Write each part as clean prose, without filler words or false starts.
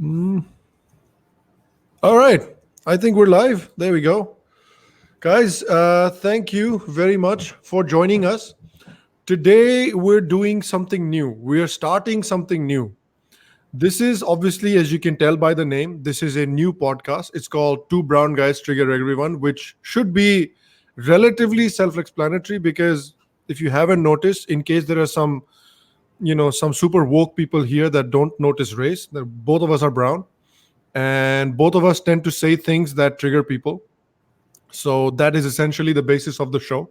Mm. All right. I think we're live. There we go. Guys, thank you very much for joining us. Today, we're doing something new. We are starting something new. This is obviously, as you can tell by the name, this is a new podcast. It's called Two Brown Guys Trigger Everyone, which should be relatively self explanatory because if you haven't noticed, in case there are some super woke people here that don't notice race, that both of us are brown and both of us tend to say things that trigger people. So that is essentially the basis of the show.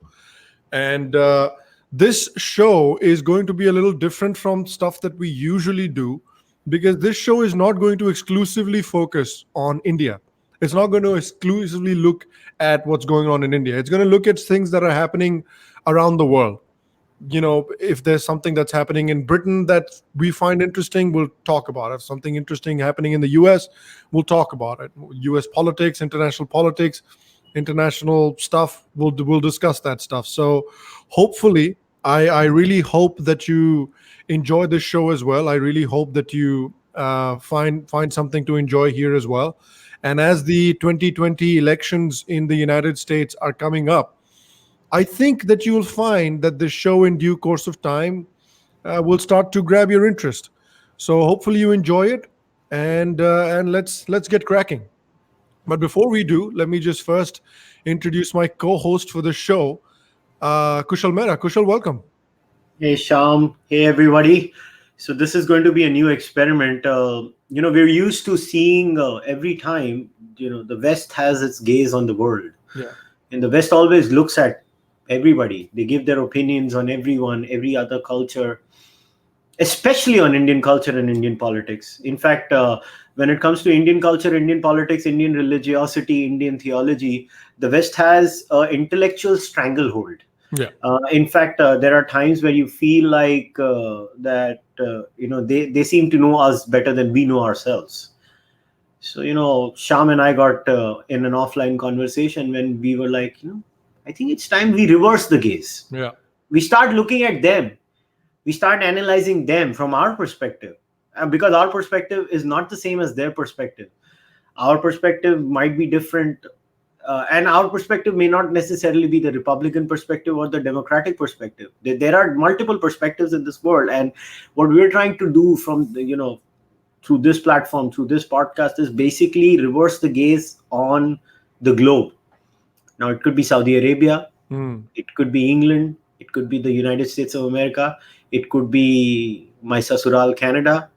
And this show is going to be a little different from stuff that we usually do because this show is not going to exclusively focus on India. It's not going to exclusively look at what's going on in India. It's going to look at things that are happening around the world. If there's something that's happening in Britain that we find interesting, we'll talk about it. If something interesting happening in the US, we'll talk about it. US politics, international stuff, we'll discuss that stuff. So hopefully, I really hope that you enjoy this show as well. I really hope that you find something to enjoy here as well. And as the 2020 elections in the United States are coming up, I think that you will find that the show in due course of time will start to grab your interest. So hopefully you enjoy it, and let's get cracking. But before we do, let me just first introduce my co-host for the show, Kushal Mehra. Kushal, welcome. Hey Sham, hey everybody. So this is going to be a new experiment. We're used to seeing every time, the West has its gaze on the world. Yeah. And the West always looks at everybody. They give their opinions on everyone, every other culture, especially on Indian culture and Indian politics. In fact, when it comes to Indian culture, Indian politics, Indian religiosity, Indian theology, the West has an intellectual stranglehold. Yeah. In fact, there are times where you feel like they seem to know us better than we know ourselves. So, Sham and I got in an offline conversation when we were like, I think it's time we reverse the gaze. Yeah. We start looking at them. We start analyzing them from our perspective. Because our perspective is not the same as their perspective. Our perspective might be different. And our perspective may not necessarily be the Republican perspective or the Democratic perspective. There are multiple perspectives in this world. And what we're trying to do through this platform, through this podcast, is basically reverse the gaze on the globe. Now, it could be Saudi Arabia. It could be England. It could be the United States of America. It could be my Sasural, Canada.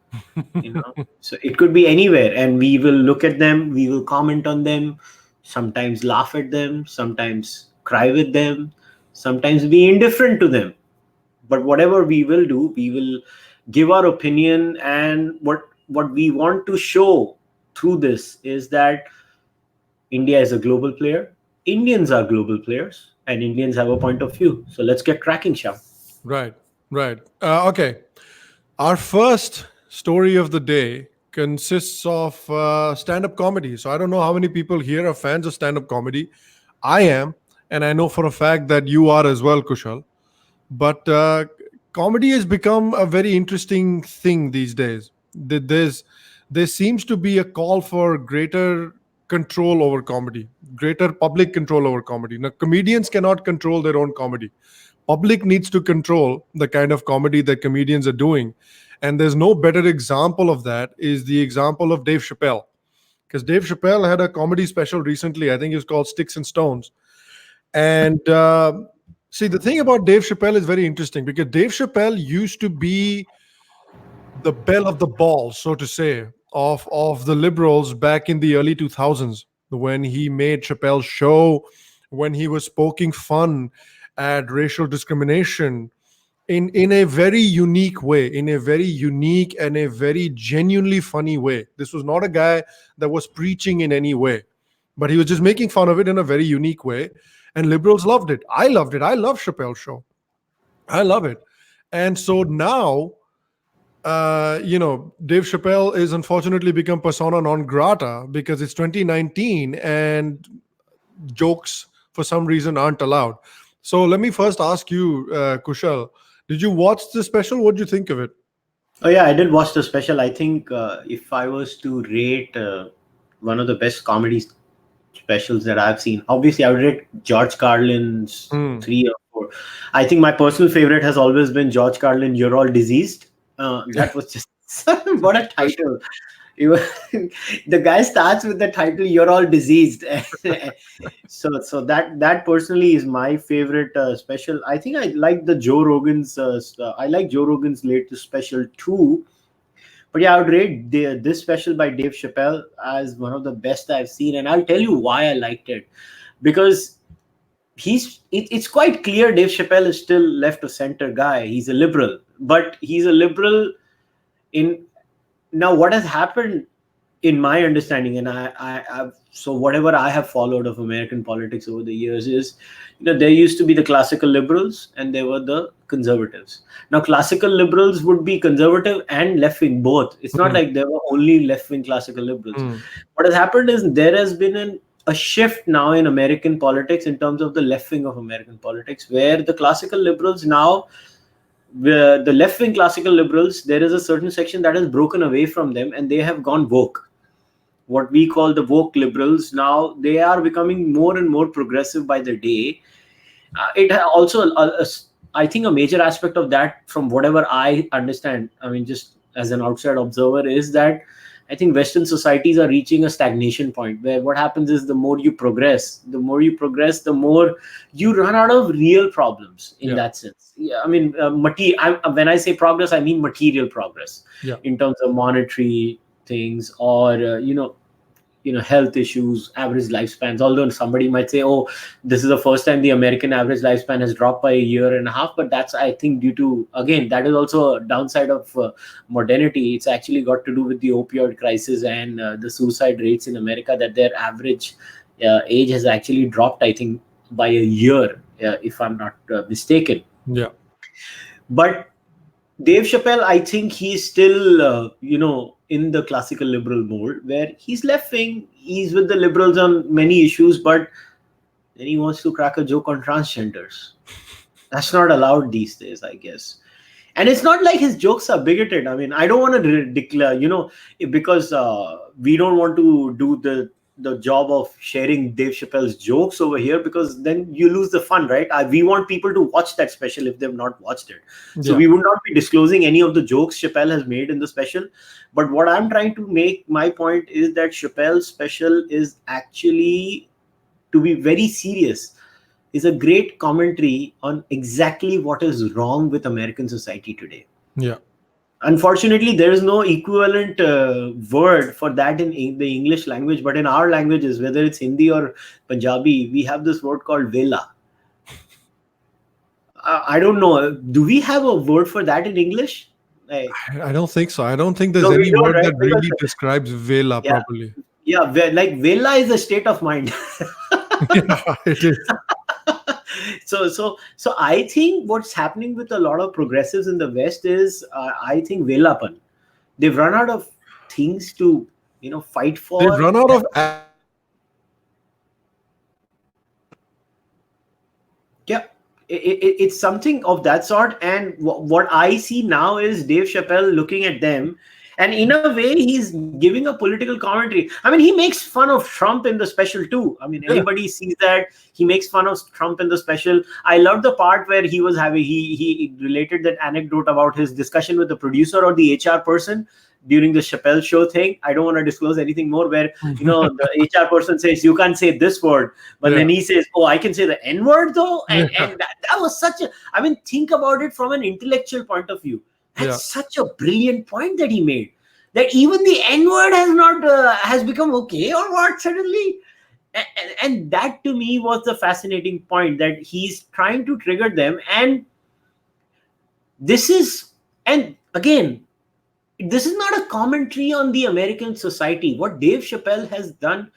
So it could be anywhere. And we will look at them. We will comment on them. Sometimes laugh at them, sometimes cry with them, sometimes be indifferent to them. But whatever we will do, we will give our opinion. And what we want to show through this is that India is a global player. Indians are global players, and Indians have a point of view. So let's get cracking, Sham. Right. Okay. Our first story of the day consists of stand-up comedy. So I don't know how many people here are fans of stand-up comedy. I am, and I know for a fact that you are as well, Kushal. But comedy has become a very interesting thing these days. There seems to be a call for greater control over comedy, greater public control over comedy. Now, comedians cannot control their own comedy. Public needs to control the kind of comedy that comedians are doing. And there's no better example of that is the example of Dave Chappelle. Because Dave Chappelle had a comedy special recently. I think it was called Sticks and Stones. And see, the thing about Dave Chappelle is very interesting because Dave Chappelle used to be the belle of the ball, so to say, of the liberals back in the early 2000s when he made Chappelle's show, when he was poking fun at racial discrimination in a very unique way, in a very unique and a very genuinely funny way. This was not a guy that was preaching in any way, but he was just making fun of it in a very unique way. And liberals loved it. I loved it. I love Chappelle's show. I love it. And so now, Dave Chappelle is unfortunately become persona non grata because it's 2019 and jokes for some reason aren't allowed. So let me first ask you, Kushal, did you watch the special? What did you think of it? Oh yeah, I did watch the special. I think if I was to rate one of the best comedy specials that I've seen, obviously I would rate George Carlin's Hmm. 3 or 4. I think my personal favorite has always been George Carlin. You're all diseased. That was just what a title. You, the guy starts with the title "You're all diseased." So that personally is my favorite special. I think I like the Joe Rogan's. I like Joe Rogan's latest special too. But yeah, I would rate this special by Dave Chappelle as one of the best I've seen, and I'll tell you why I liked it. Because it's quite clear Dave Chappelle is still left of center guy. He's a liberal, but he's a liberal in now what has happened in my understanding, and I've so whatever I have followed of American politics over the years is, there used to be the classical liberals and there were the conservatives. Now, classical liberals would be conservative and left wing both. It's not Hmm. like there were only left wing classical liberals. Hmm. What has happened is there has been a shift now in American politics in terms of the left wing of American politics, where the classical liberals now, where the left wing classical liberals, there is a certain section that has broken away from them and they have gone woke. What we call the woke liberals now, they are becoming more and more progressive by the day. Also I think a major aspect of that, from whatever I understand, I mean, just as an outside observer, is that I think Western societies are reaching a stagnation point where what happens is the more you run out of real problems in Yeah. that sense. Yeah, I mean, when I say progress, I mean material progress Yeah. in terms of monetary things, or health issues, average lifespans. Although somebody might say, oh, this is the first time the American average lifespan has dropped by a year and a half, but that's, I think, due to, again, that is also a downside of modernity. It's actually got to do with the opioid crisis and the suicide rates in America, that their average age has actually dropped, I think, by a year, if I'm not mistaken. Yeah. But Dave Chappelle, I think he's still, in the classical liberal mold, where he's left wing, he's with the liberals on many issues, but then he wants to crack a joke on transgenders. That's not allowed these days, I guess. And it's not like his jokes are bigoted. I mean, I don't want to declare, because we don't want to do the job of sharing Dave Chappelle's jokes over here, because then you lose the fun, right? We want people to watch that special if they've not watched it. So Yeah. we would not be disclosing any of the jokes Chappelle has made in the special. But what I'm trying to make my point is that Chappelle's special is actually, to be very serious, is a great commentary on exactly what is wrong with American society today. Yeah. Unfortunately, there is no equivalent word for that in the English language, but in our languages, whether it's Hindi or Punjabi, we have this word called vela. I don't know. Do we have a word for that in English? Like, I don't think so. I don't think there's no, we any don't, word right? that Because really describes Vela yeah, properly. yeah, like vela is a state of mind. Yeah, it is. So I think what's happening with a lot of progressives in the West is, I think velapan. They've run out of things to fight They've for. run out of Yeah, it's something of that sort. And what I see now is Dave Chappelle looking at them, and in a way, he's giving a political commentary. I mean, he makes fun of Trump in the special too. I mean, yeah. anybody sees that he makes fun of Trump in the special. I love the part where he was having he related that anecdote about his discussion with the producer or the HR person during the Chappelle show thing. I don't want to disclose anything more. Where the HR person says you can't say this word, but Yeah. then he says, "Oh, I can say the N word though," and Yeah. that was such a. I mean, think about it from an intellectual point of view. Yeah. That's such a brilliant point that he made. That even the N word has not has become okay or what suddenly. And that to me was the fascinating point, that he's trying to trigger them. And this is, and again, this is not a commentary on the American society. What Dave Chappelle has done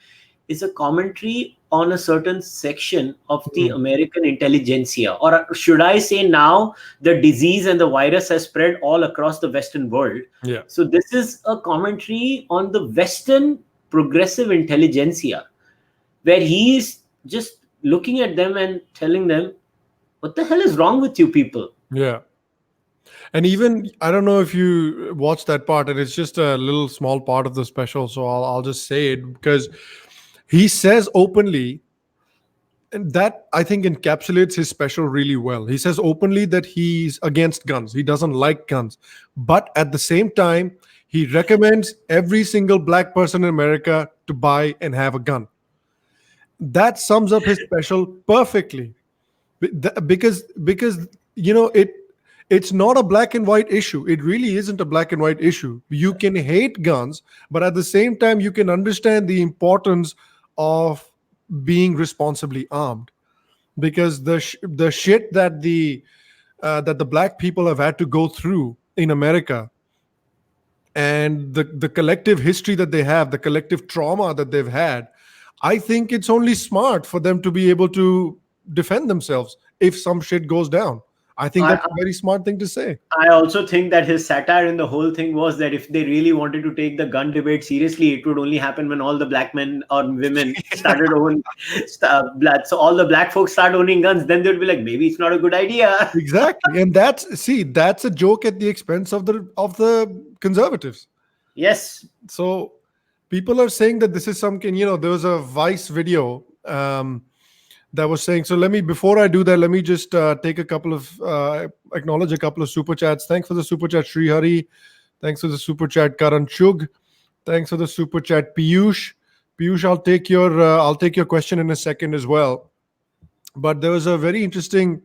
is a commentary on a certain section of the Mm. American intelligentsia, or should I say now, the disease and the virus has spread all across the Western world. Yeah. So this is a commentary on the Western progressive intelligentsia, where he is just looking at them and telling them, what the hell is wrong with you people? Yeah. And even I don't know if you watched that part, and it's just a little small part of the special, so I'll just say it because he says openly, and that I think encapsulates his special really well. He says openly that he's against guns. He doesn't like guns. But at the same time, he recommends every single black person in America to buy and have a gun. That sums up his special perfectly. Because it's not a black and white issue. It really isn't a black and white issue. You can hate guns, but at the same time you can understand the importance of being responsibly armed, because the shit that the black people have had to go through in America, and the collective history that they have, the collective trauma that they've had, I think it's only smart for them to be able to defend themselves if some shit goes down. I think I, that's a very smart thing to say. I also think that his satire in the whole thing was that if they really wanted to take the gun debate seriously, it would only happen when all the black men or women started owning, so all the black folks start owning guns. Then they'd be like, maybe it's not a good idea. Exactly. And that's a joke at the expense of the conservatives. Yes. So people are saying that this is something, there was a Vice video that was saying. So before I do that, let me just acknowledge a couple of super chats. Thanks for the super chat, Sri Hari. Thanks for the super chat, Karan Chug. Thanks for the super chat, Piyush. Piyush, I'll take your question in a second as well. But there was a very interesting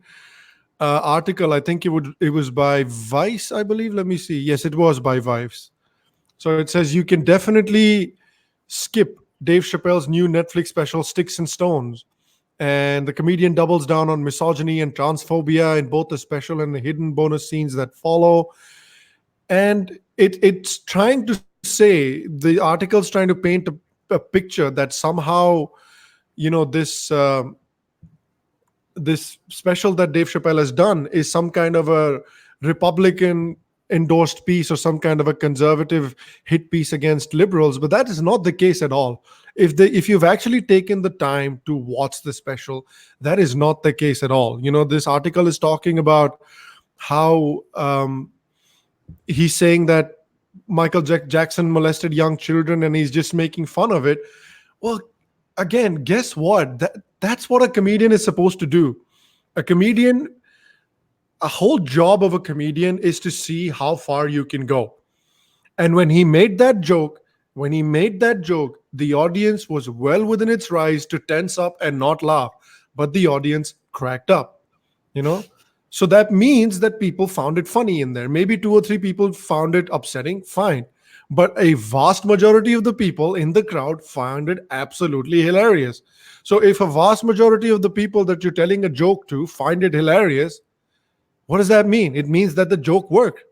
article. I think it was by Vice, I believe. Let me see. Yes, it was by Vice. So it says you can definitely skip Dave Chappelle's new Netflix special, Sticks and Stones. And the comedian doubles down on misogyny and transphobia in both the special and the hidden bonus scenes that follow. And it's trying to say, the article's trying to paint a picture that somehow, this special that Dave Chappelle has done is some kind of a Republican endorsed piece or some kind of a conservative hit piece against liberals, but that is not the case at all. If you've actually taken the time to watch the special, that is not the case at all. This article is talking about how he's saying that Michael Jackson molested young children and he's just making fun of it. Well, again, guess what? That's what a comedian is supposed to do. A whole job of a comedian is to see how far you can go. And when he made that joke, the audience was well within its rights to tense up and not laugh, but the audience cracked up, So that means that people found it funny in there. Maybe 2 or 3 people found it upsetting, fine. But a vast majority of the people in the crowd found it absolutely hilarious. So if a vast majority of the people that you're telling a joke to find it hilarious, what does that mean? It means that the joke worked.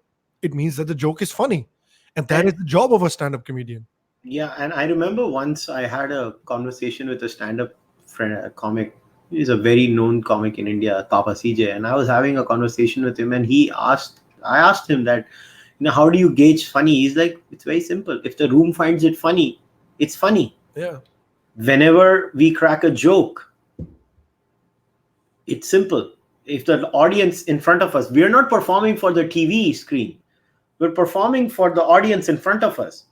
It means that the joke is funny. And that is the job of a stand-up comedian. Yeah, and I remember once I had a conversation with a stand-up friend, a comic. He's a very known comic in India, Papa CJ, and I was having a conversation with him, and I asked him that, how do you gauge funny? He's like, it's very simple. If the room finds it funny, it's funny. Yeah. Whenever we crack a joke, it's simple. If the audience in front of us, we're not performing for the TV screen. We're performing for the audience in front of us.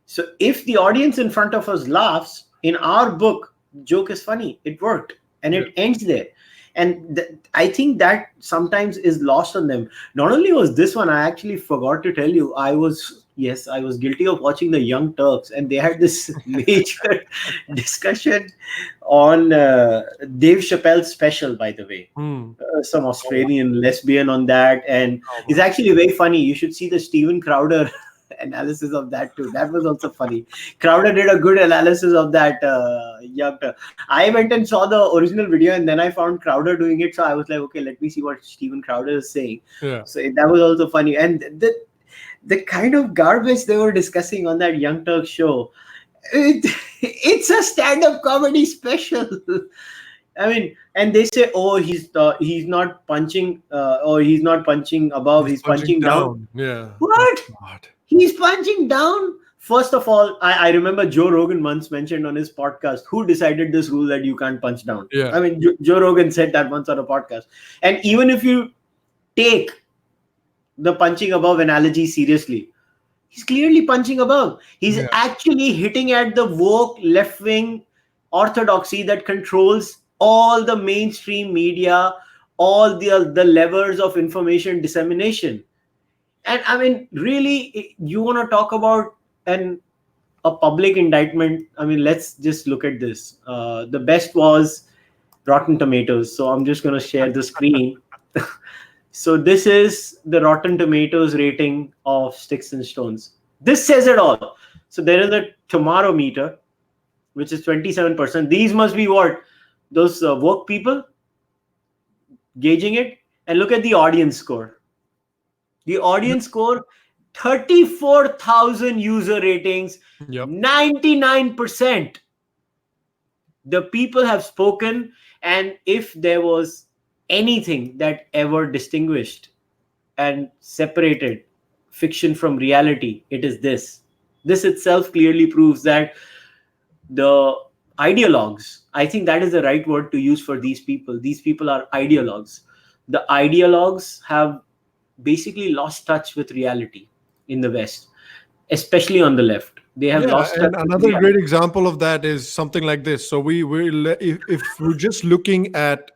So if the audience in front of us laughs, in our book, joke is funny. It worked. And it ends there. And I think that sometimes is lost on them. Not only was this one, I actually forgot to tell you, I was guilty of watching the Young Turks, and they had this major discussion on Dave Chappelle's special, by the way. Some Australian lesbian on that. And it's actually very funny. You should see the Steven Crowder analysis of that too. That was also funny. Crowder did a good analysis of that Young Turk. I went and saw the original video, and then I found Crowder doing it. So I was like, okay, let me see what Steven Crowder is saying. Yeah. So that was also funny. And the kind of garbage they were discussing on that Young Turk show, it's a stand-up comedy special. I mean, and they say, oh, he's not punching, or he's not punching above, he's punching down. Yeah. What? He's punching down? First of all, I remember Joe Rogan once mentioned on his podcast, who decided this rule that you can't punch down? Yeah. I mean, Joe Rogan said that once on a podcast. And even if you take the punching above analogy seriously. He's clearly punching above. He's Yeah. actually hitting at the woke left wing orthodoxy that controls all the mainstream media, all the levers of information dissemination. And I mean, really, you want to talk about an a public indictment? I mean, let's just look at this. The best was Rotten Tomatoes. So I'm just going to share the screen. So this is the Rotten Tomatoes rating of Sticks and Stones. This says it all. So there is a tomato meter, which is 27%. These must be what? Those woke people gauging it. And look at the audience score. The audience score, 34,000 user ratings, Yep. 99%. The people have spoken. And if there was anything that ever distinguished and separated fiction from reality, it is this. This itself clearly proves that the ideologues, I think that is the right word to use for these people. These people are ideologues. The ideologues have basically lost touch with reality in the West, especially on the left. They have Yeah, lost touch and with another great reality. example of that is something like this. So if we're just looking at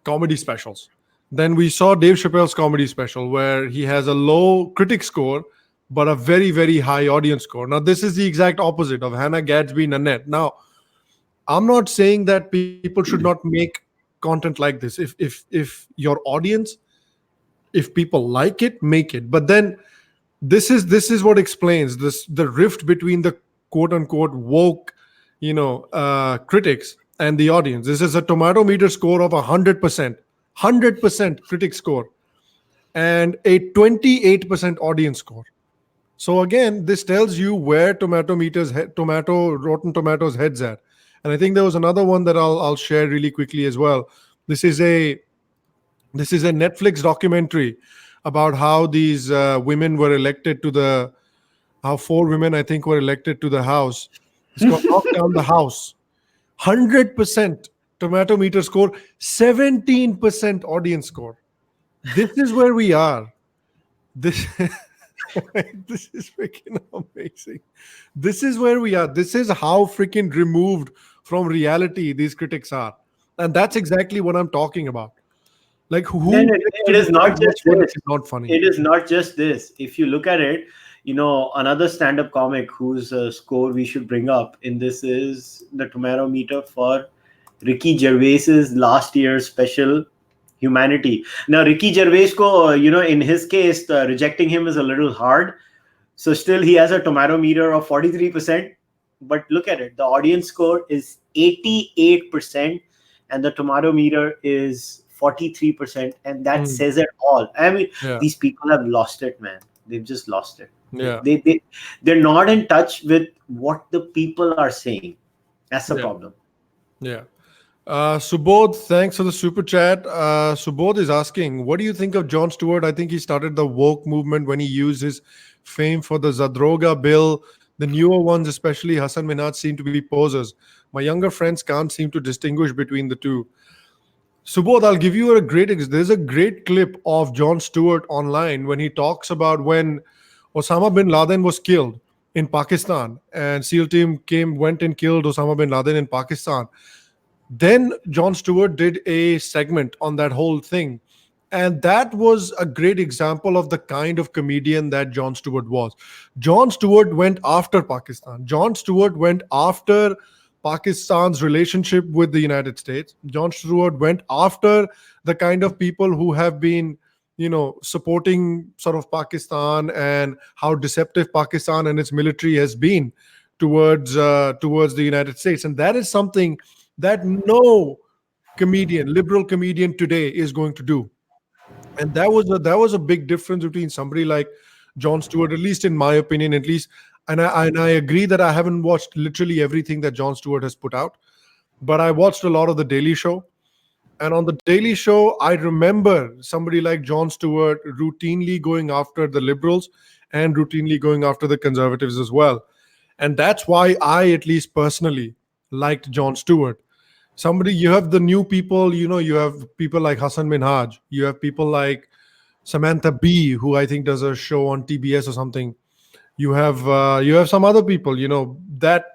comedy specials, then we saw Dave Chappelle's comedy special where he has a low critic score but a very very high audience score. Now this is the exact opposite of Hannah Gadsby, Nanette. Now I'm not saying that people should not make content like this. If your audience, if people like it, make it. But then this is what explains this, the rift between the quote unquote woke, critics and the audience. This is a tomato meter score of 100% critic score and a 28% audience score. So again, this tells you where tomato Rotten Tomatoes heads at. And I think there was another one that I'll share really quickly as well. This is a Netflix documentary about how these women were elected to the how four women, I think, were elected to the House. It's called Knock Down the House. 100% tomato meter score, 17% audience score. This is where we are. This this is freaking amazing. This is where we are. This is how freaking removed from reality these critics are. And that's exactly what I'm talking about. Like, No, who no, gets to it is decide not just what's funny this. and not funny? It is not just this. If you look at it, another stand-up comic whose score we should bring up in this is the tomato meter for Ricky Gervais's last year's special Humanity. Now, Ricky Gervais, in his case, rejecting him is a little hard. So still, he has a tomato meter of 43%. But look at it. The audience score is 88%, and the tomato meter is 43%. And that Mm, says it all. I mean, yeah, these people have lost it, man. They've just lost it. yeah, They're not in touch with what the people are saying. That's the yeah, problem. yeah. Subodh, thanks for the super chat. Subodh is asking, what do you think of Jon Stewart? I think he started the woke movement when he used his fame for the Zadroga bill. The newer ones, especially Hasan Minhaj, seem to be posers. My younger friends can't seem to distinguish between the two. Subodh, I'll give you a there's a great clip of Jon Stewart online when he talks about when Osama bin Laden was killed in Pakistan and SEAL team went and killed Osama bin Laden in Pakistan. Then Jon Stewart did a segment on that whole thing. And that was a great example of the kind of comedian that Jon Stewart was. Jon Stewart went after Pakistan. Jon Stewart went after Pakistan's relationship with the United States. Jon Stewart went after the kind of people who have been, supporting sort of Pakistan and how deceptive Pakistan and its military has been towards the United States. And that is something that no liberal comedian today is going to do. And that was a big difference between somebody like Jon Stewart, at least in my opinion, at least. And I agree that I haven't watched literally everything that Jon Stewart has put out, but I watched a lot of the Daily Show. And on the Daily Show, I remember somebody like Jon Stewart routinely going after the liberals and routinely going after the conservatives as well. And that's why I, at least personally, liked Jon Stewart. You have the new people, you have people like Hasan Minhaj, you have people like Samantha Bee, who I think does a show on TBS or something. You have some other people, that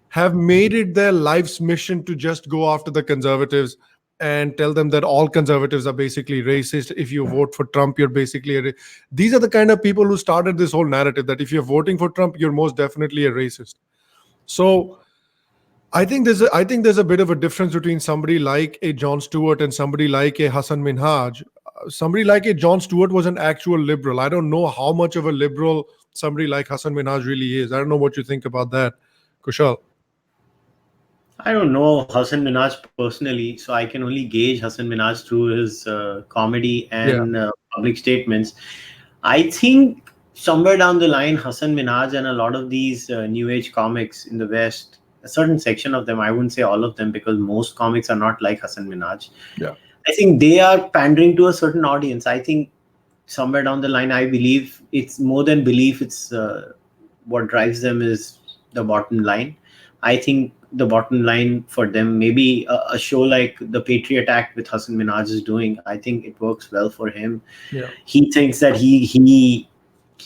have made it their life's mission to just go after the conservatives and tell them that all conservatives are basically racist. If you vote for Trump, you're basically these are the kind of people who started this whole narrative that if you're voting for Trump, you're most definitely a racist. So I think there's a bit of a difference between somebody like a Jon Stewart and somebody like a Hasan Minhaj. Somebody like a Jon Stewart was an actual liberal. I don't know how much of a liberal somebody like Hasan Minhaj really is. I don't know what you think about that, Kushal. I don't know Hasan Minhaj personally, so I can only gauge Hasan Minhaj through his comedy Yeah. and public statements. I think somewhere down the line, Hasan Minhaj and a lot of these new age comics in the West, a certain section of them, I wouldn't say all of them because most comics are not like Hasan Minhaj. Yeah. I think they are pandering to a certain audience. I think somewhere down the line, I believe it's more than belief, it's what drives them is the bottom line. I think the bottom line for them, maybe a show like the Patriot Act with Hasan Minhaj is doing, I think it works well for him. Yeah. He thinks that he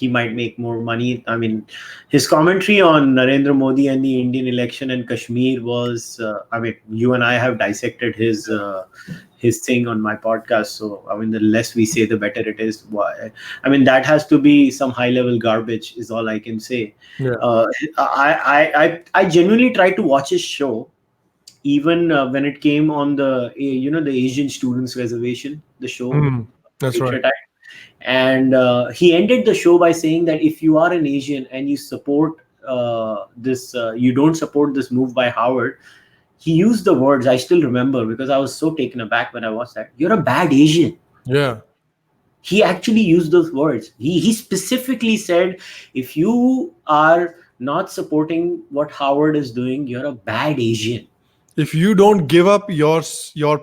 might make more money. I mean, his commentary on Narendra Modi and the Indian election and Kashmir was, I mean, you and I have dissected his thing on my podcast. So, I mean, the less we say, the better it is. Why? I mean, that has to be some high level garbage, is all I can say. Yeah. I genuinely tried to watch his show, even when it came on the Asian Students Reservation, the show. Mm, that's right. Patriot Act. And he ended the show by saying that if you are an Asian and you support you don't support this move by Howard, he used the words, I still remember because I was so taken aback when I watched that. You're a bad Asian. Yeah. He actually used those words. He specifically said, if you are not supporting what Howard is doing, you're a bad Asian. If you don't give up your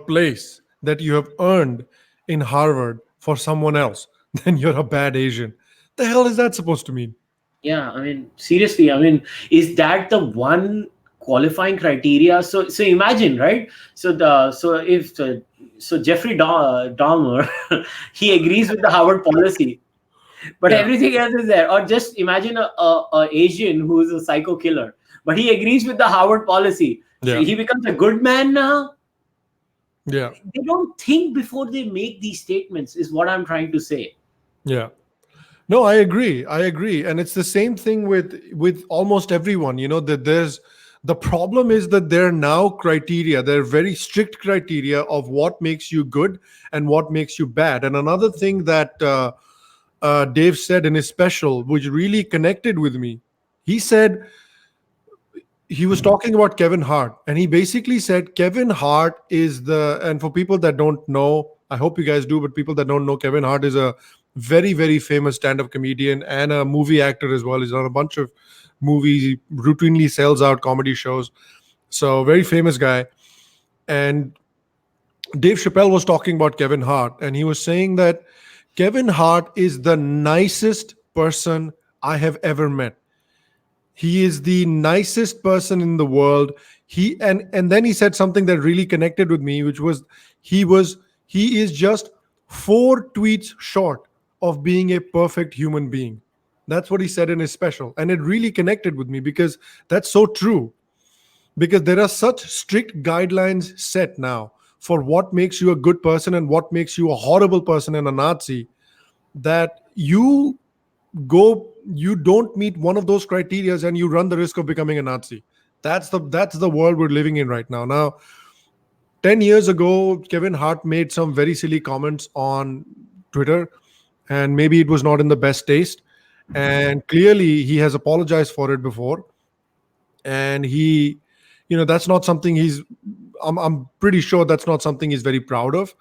place that you have earned in Harvard for someone else, then you're a bad Asian. The hell is that supposed to mean? Yeah, I mean, seriously, I mean, is that the one qualifying criteria? So imagine, right? So Jeffrey Dahmer, he agrees with the Howard policy, but Yeah. everything else is there. Or just imagine a Asian who is a psycho killer, but he agrees with the Howard policy. So Yeah. he becomes a good man now. Yeah. They don't think before they make these statements, is what I'm trying to say. Yeah. No, I agree. I agree. And it's the same thing with almost everyone, that there's the problem is that there are now criteria, there are very strict criteria of what makes you good and what makes you bad. And another thing that Dave said in his special, which really connected with me, he said he was talking about Kevin Hart, and he basically said Kevin Hart is and for people that don't know, I hope you guys do, but people that don't know, Kevin Hart is a very, very famous stand-up comedian and a movie actor as well. He's done a bunch of movies. He routinely sells out comedy shows. So very famous guy. And Dave Chappelle was talking about Kevin Hart, and he was saying that Kevin Hart is the nicest person I have ever met. He is the nicest person in the world. And then he said something that really connected with me, which was he is just 4 tweets short of being a perfect human being. That's what he said in his special. And it really connected with me because that's so true. Because there are such strict guidelines set now for what makes you a good person and what makes you a horrible person and a Nazi, that you don't meet one of those criteria and you run the risk of becoming a Nazi. That's the world we're living in right now. Now, 10 years ago, Kevin Hart made some very silly comments on Twitter, and maybe it was not in the best taste. And clearly, he has apologized for it before. And that's not something I'm pretty sure that's not something he's very proud of.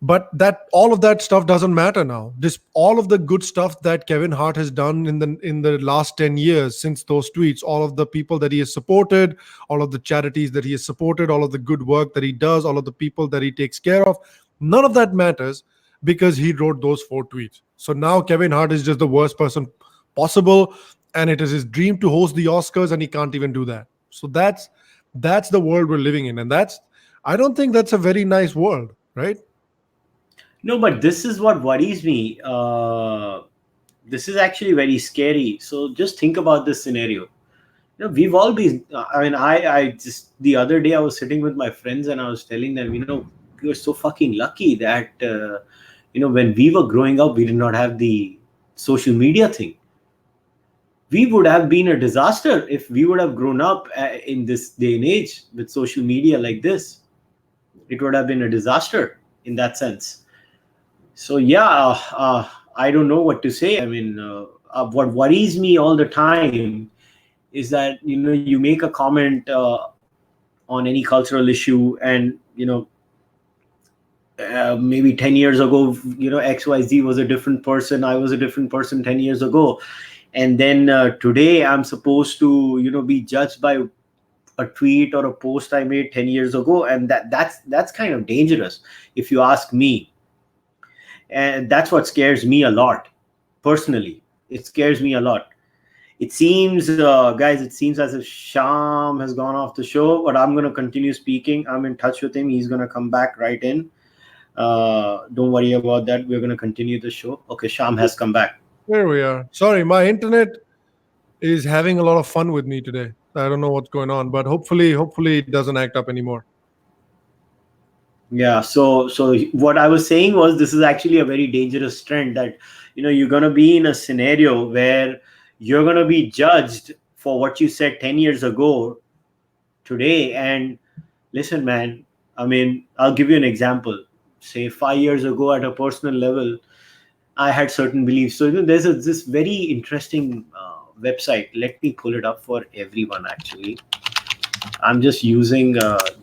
But that all of that stuff doesn't matter now. This all of the good stuff that Kevin Hart has done in the last 10 years since those tweets, all of the people that he has supported, all of the charities that he has supported, all of the good work that he does, all of the people that he takes care of, none of that matters because he wrote those 4 tweets. So now Kevin Hart is just the worst person possible, and it is his dream to host the Oscars, and he can't even do that. So that's the world we're living in, and I don't think that's a very nice world, right? No, but this is what worries me. This is actually very scary. So just think about this scenario. We've all been. I mean, I just the other day I was sitting with my friends and I was telling them, we were so fucking lucky that when we were growing up, we did not have the social media thing. We would have been a disaster if we would have grown up in this day and age with social media like this. It would have been a disaster in that sense. So yeah, I don't know what to say. I mean, what worries me all the time is that you make a comment on any cultural issue, and maybe 10 years ago, XYZ was a different person, I was a different person 10 years ago, and then today I'm supposed to be judged by a tweet or a post I made 10 years ago, and that's kind of dangerous if you ask me. And that's what scares me a lot personally. It scares me a lot. It seems, guys, it seems as if Sham has gone off the show, but I'm going to continue speaking. I'm in touch with him. He's going to come back right in. Don't worry about that. We're going to continue the show. Okay, Sham has come back. There we are. Sorry, my internet is having a lot of fun with me today. I don't know what's going on, but hopefully it doesn't act up anymore. Yeah. So what I was saying was, this is actually a very dangerous trend that you're going to be in a scenario where you're going to be judged for what you said 10 years ago today. And listen, man, I mean, I'll give you an example. Say 5 years ago, at a personal level, I had certain beliefs. So there's this very interesting website. Let me pull it up for everyone. Actually, I'm just using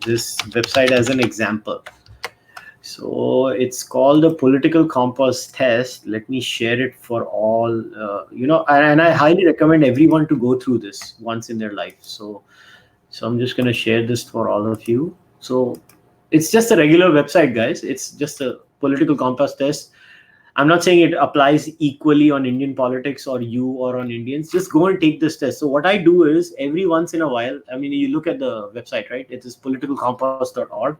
this website as an example. So it's called the Political Compass Test. Let me share it for all, and I highly recommend everyone to go through this once in their life. So I'm just going to share this for all of you. So it's just a regular website, guys. It's just a Political Compass Test. I'm not saying it applies equally on Indian politics or you or on Indians. Just go and take this test. So what I do is, every once in a while, I mean, you look at the website, right? It is politicalcompass.org.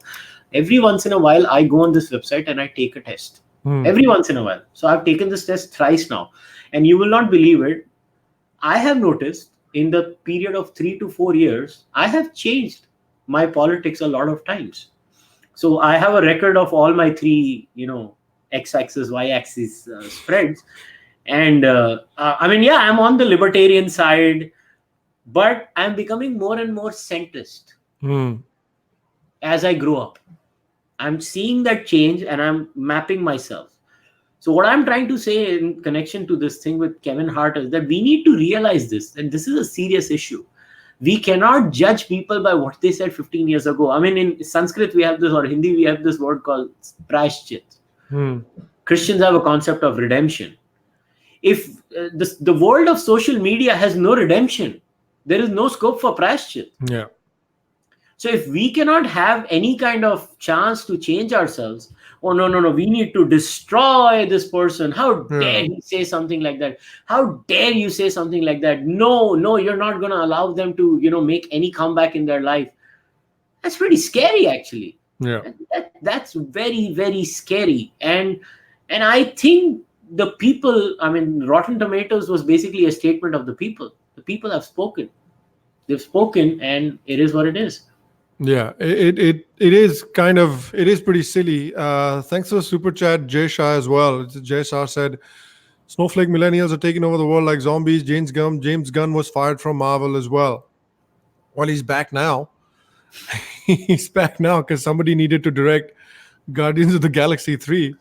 Every once in a while, I go on this website and I take a test. Every once in a while. So I've taken this test thrice now. And you will not believe it. I have noticed in the period of 3 to 4 years, I have changed my politics a lot of times. So I have a record of all my three, x-axis, y-axis spreads. And I mean, yeah, I'm on the libertarian side, but I'm becoming more and more centrist as I grow up. I'm seeing that change and I'm mapping myself. So what I'm trying to say in connection to this thing with Kevin Hart is that we need to realize this, and this is a serious issue. We cannot judge people by what they said 15 years ago. I mean, in Sanskrit, we have this, or Hindi, we have this word called prashchit. Christians have a concept of redemption. If the world of social media has no redemption, there is no scope for prashchit. Yeah. So if we cannot have any kind of chance to change ourselves, oh no, we need to destroy this person. How dare he say something like that? How dare you say something like that? No, you're not going to allow them to, make any comeback in their life. That's pretty scary, actually. Yeah. That's very, very scary. And I think the people, I mean, Rotten Tomatoes was basically a statement of the people. The people have spoken. They've spoken, and it is what it is. Yeah, it is pretty silly. Thanks for the super chat, Jay Shah, as well. Jay Shah said, "Snowflake millennials are taking over the world like zombies." James Gunn was fired from Marvel as well. Well, he's back now. He's back now because somebody needed to direct Guardians of the Galaxy 3,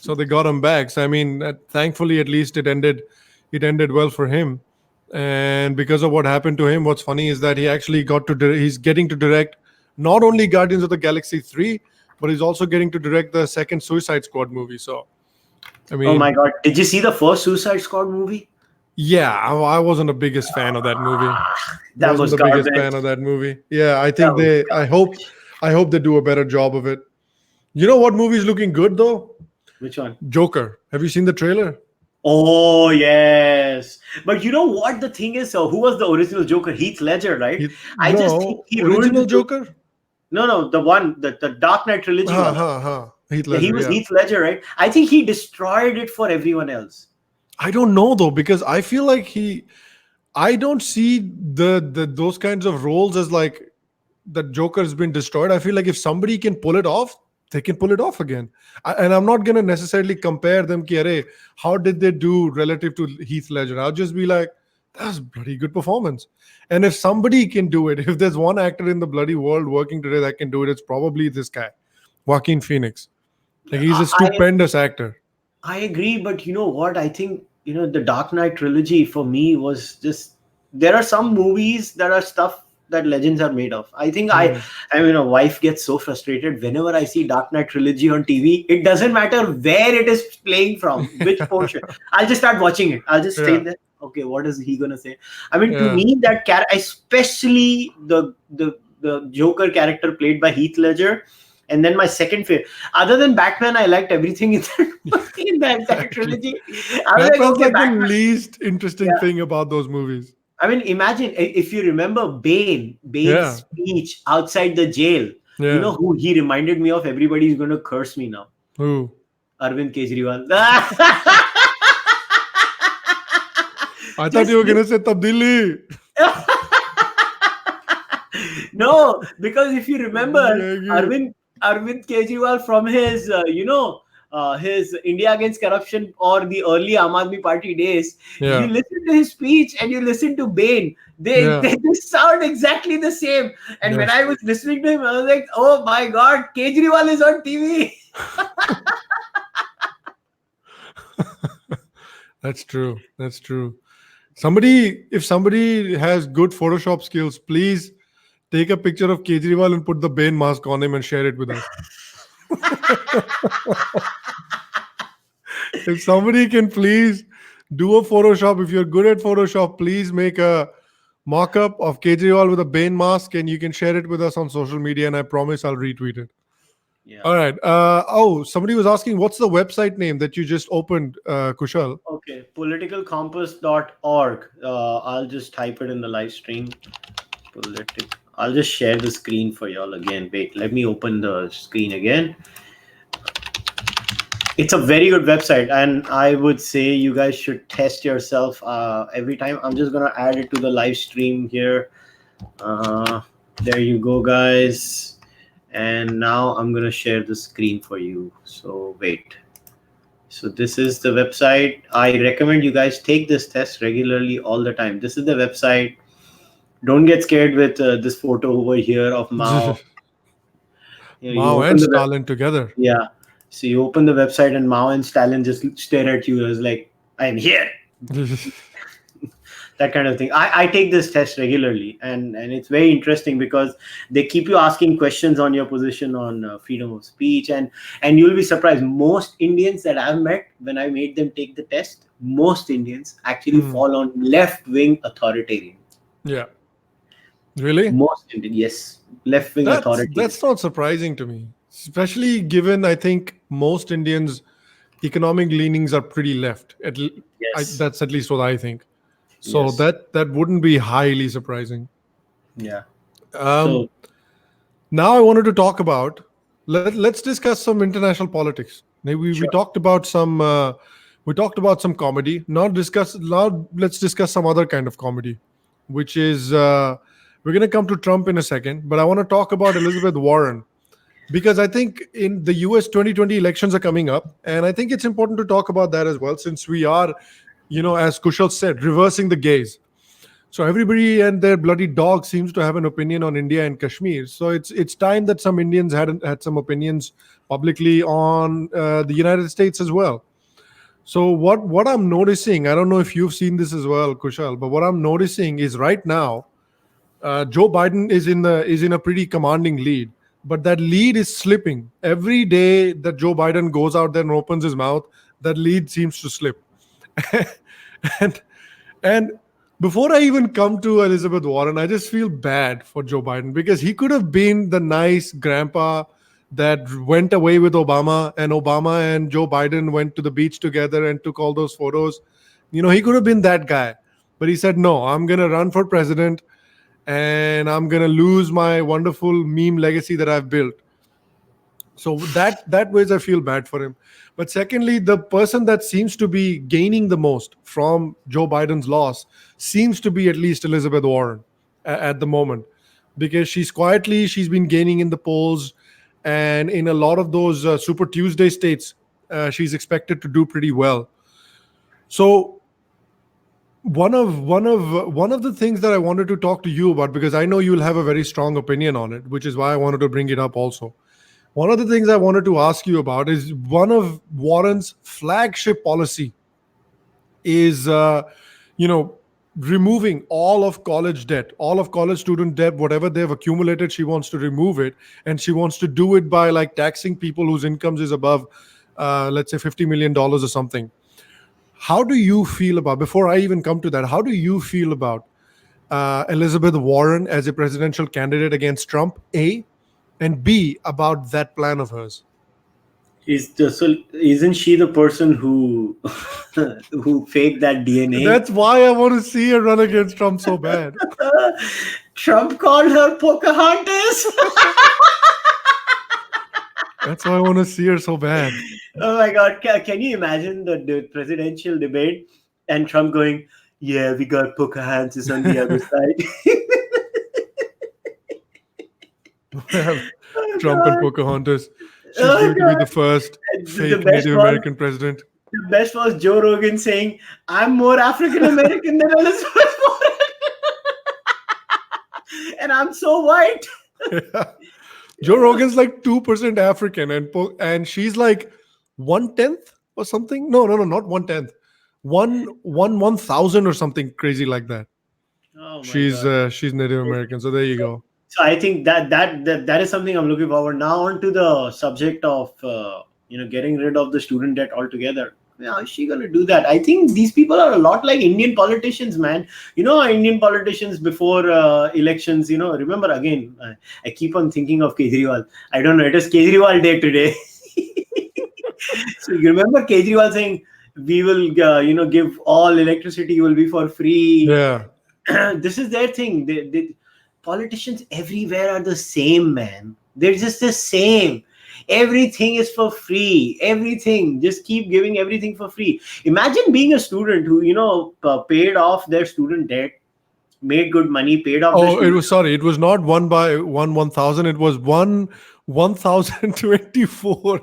so they got him back. So I mean, thankfully, at least it ended well for him. And because of what happened to him, what's funny is that he actually he's getting to direct not only Guardians of the Galaxy 3, but he's also getting to direct the second Suicide Squad movie. So, I mean, oh my God, did you see the first Suicide Squad movie? Yeah, I wasn't the biggest fan of that movie. That was the garbage. biggest fan of that movie. Yeah, I think I hope they do a better job of it. You know what movie is looking good though? Which one? Joker. Have you seen the trailer? Oh, yes. But you know what the thing is? So who was the original Joker? Heath Ledger, right? I just think he original ruined Joker? No, the one, the Dark Knight trilogy. Heath Yeah, he Ledger, was yeah. Heath Ledger, right? I think he destroyed it for everyone else. I don't know though, because I feel like I don't see the those kinds of roles as like the Joker has been destroyed. I feel like if somebody can pull it off, they can pull it off again. And I'm not gonna necessarily compare them. Ki, "Arey, how did they do relative to Heath Ledger?" I'll just be like, "That's a bloody good performance." And if somebody can do it, if there's one actor in the bloody world working today that can do it, it's probably this guy, Joaquin Phoenix. Like he's a I stupendous actor. I agree, but you know what? I think, the Dark Knight trilogy for me was just, there are some movies that are stuff that legends are made of. Hmm. I mean, a wife gets so frustrated whenever I see Dark Knight trilogy on TV. It doesn't matter where it is playing from, which portion. I'll just start watching it. I'll just stay Yeah, there. Okay, what is he gonna say? I mean, to yeah. me, that character, especially the Joker character played by Heath Ledger, and then my second favorite. Other than Batman, I liked everything in that Exactly. trilogy. I was like, Batman's okay, like the Batman. least interesting Yeah. thing about those movies. I mean, imagine if you remember Bane's Yeah, speech outside the jail. You yeah. know who he reminded me of? Everybody's going to curse me now. Who? Arvind Kejriwal. I thought you Just were gonna say Tabdili. no, because if you Tabdili remember आएगी. Arvind Kejriwal from his his India Against Corruption or the early Aam Aadmi Party days, you Yeah, listen to his speech and you listen to Bain. They, yeah. they they sound exactly the same. And when Yes. I was listening to him, I was like, oh my God, Kejriwal is on TV. That's true. That's true. If somebody has good Photoshop skills, please take a picture of Kejriwal and put the Bane mask on him and share it with us. If somebody can please do a Photoshop, if you're good at Photoshop, please make a mock-up of Kejriwal with a Bane mask and you can share it with us on social media and I promise I'll retweet it. Yeah. All right. Somebody was asking, what's the website name that you just opened, Kushal? Okay. Politicalcompass.org. I'll just type it in the live stream. I'll just share the screen for y'all again. Wait, let me open the screen again. It's a very good website, and I would say you guys should test yourself every time. I'm just gonna add it to the live stream here. There you go, guys. And now I'm gonna share the screen for you. So wait. So this is the website. I recommend you guys take this test regularly all the time. This is the website. Don't get scared with this photo over here of Mao. You Mao open and the Stalin together. yeah. So you open the website and Mao and Stalin just stare at you as like, I'm here. That kind of thing. I take this test regularly, and it's very interesting because they keep you asking questions on your position on freedom of speech, and you'll be surprised. Most Indians that I've met, when I made them take the test, most Indians actually fall on left-wing authoritarian. Yeah. Really? Most Indian, yes, left-wing authoritarian. That's not surprising to me, especially given I think most Indians' economic leanings are pretty left. Yes, That's at least what I think. So yes, that wouldn't be highly surprising. yeah. Um, So Now I wanted to talk about let's discuss some international politics. Maybe we sure. talked about some comedy. Now let's discuss some other kind of comedy, which is we're going to come to Trump in a second, but I want to talk about Elizabeth Warren because I think in the US 2020 elections are coming up, and I think it's important to talk about that as well since we are, as Kushal said, reversing the gaze. So everybody and their bloody dog seems to have an opinion on India and Kashmir. So it's time that some Indians had some opinions publicly on the United States as well. So what I'm noticing, I don't know if you've seen this as well, Kushal, but what I'm noticing is right now, Joe Biden is in a pretty commanding lead, but that lead is slipping every day that Joe Biden goes out there and opens his mouth. That lead seems to slip, and and before I even come to Elizabeth Warren, I just feel bad for Joe Biden because he could have been the nice grandpa that went away with Obama and Joe Biden went to the beach together and took all those photos. He could have been that guy. But he said, no, I'm going to run for president and I'm going to lose my wonderful meme legacy that I've built. So that ways I feel bad for him. But secondly, the person that seems to be gaining the most from Joe Biden's loss seems to be at least Elizabeth Warren at the moment, because she's been gaining in the polls, and in a lot of those Super Tuesday states, she's expected to do pretty well. So one of the things that I wanted to talk to you about, because I know you'll have a very strong opinion on it, which is why I wanted to bring it up also. One of the things I wanted to ask you about is one of Warren's flagship policy is, you know, removing all of college student debt, whatever they've accumulated. She wants to remove it, and she wants to do it by like taxing people whose incomes is above, let's say, $50 million or something. How do you feel about, before I even come to that, how do you feel about Elizabeth Warren as a presidential candidate against Trump? A, and B, about that plan of hers. Isn't she the person who who faked that DNA? That's why I want to see her run against Trump so bad. Trump called her Pocahontas. That's why I want to see her so bad. Oh my God! Can you imagine the presidential debate and Trump going, "Yeah, we got Pocahontas on the other side." Well, Oh Trump and God. Pocahontas. She's Oh going to be God. the first The fake best Native was American president. the best was Joe Rogan saying, "I'm more African American than Elizabeth Warren, and I'm so white." Joe Rogan's like 2% African, and she's like 1/10 or something. No, not 1/10. 1/1000 or something crazy like that. Oh my She's God. she's Native American. So there you So, go. so I think that is something I'm looking forward. Now on to the subject of getting rid of the student debt altogether. How is she gonna do that? I think these people are a lot like Indian politicians, man. Indian politicians before elections. Remember again. I keep on thinking of Kejriwal. I don't know. It is Kejriwal day today. So you remember Kejriwal saying, "We will, give all electricity will be for free." Yeah. This is their thing. Politicians everywhere are the same, man. They're just the same. Everything is for free. Everything. Just keep giving everything for free. Imagine being a student who, paid off their student debt, made good money, paid off their Oh, it student. was, sorry. It was not 1/1000. It was 1/1024.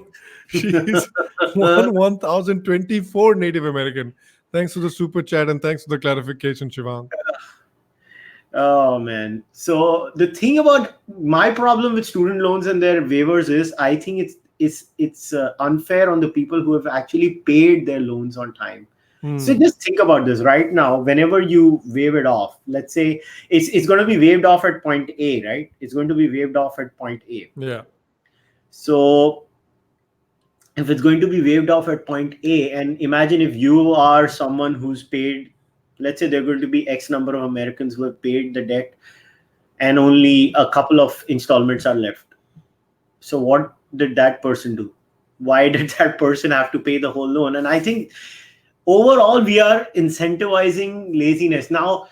She's 1/1024 Native American. Thanks for the super chat and thanks for the clarification, Shivang. Oh man. So the thing about my problem with student loans and their waivers is I think it's unfair on the people who have actually paid their loans on time. So just think about this right now. Whenever you waive it off, let's say it's going to be waived off at point A, right? It's going to be waived off at point A. Yeah. So if it's going to be waived off at point A, and imagine if you are someone who's paid, let's say there are going to be X number of Americans who have paid the debt and only a couple of installments are left. So what did that person do? Why did that person have to pay the whole loan? And I think overall we are incentivizing laziness. Now,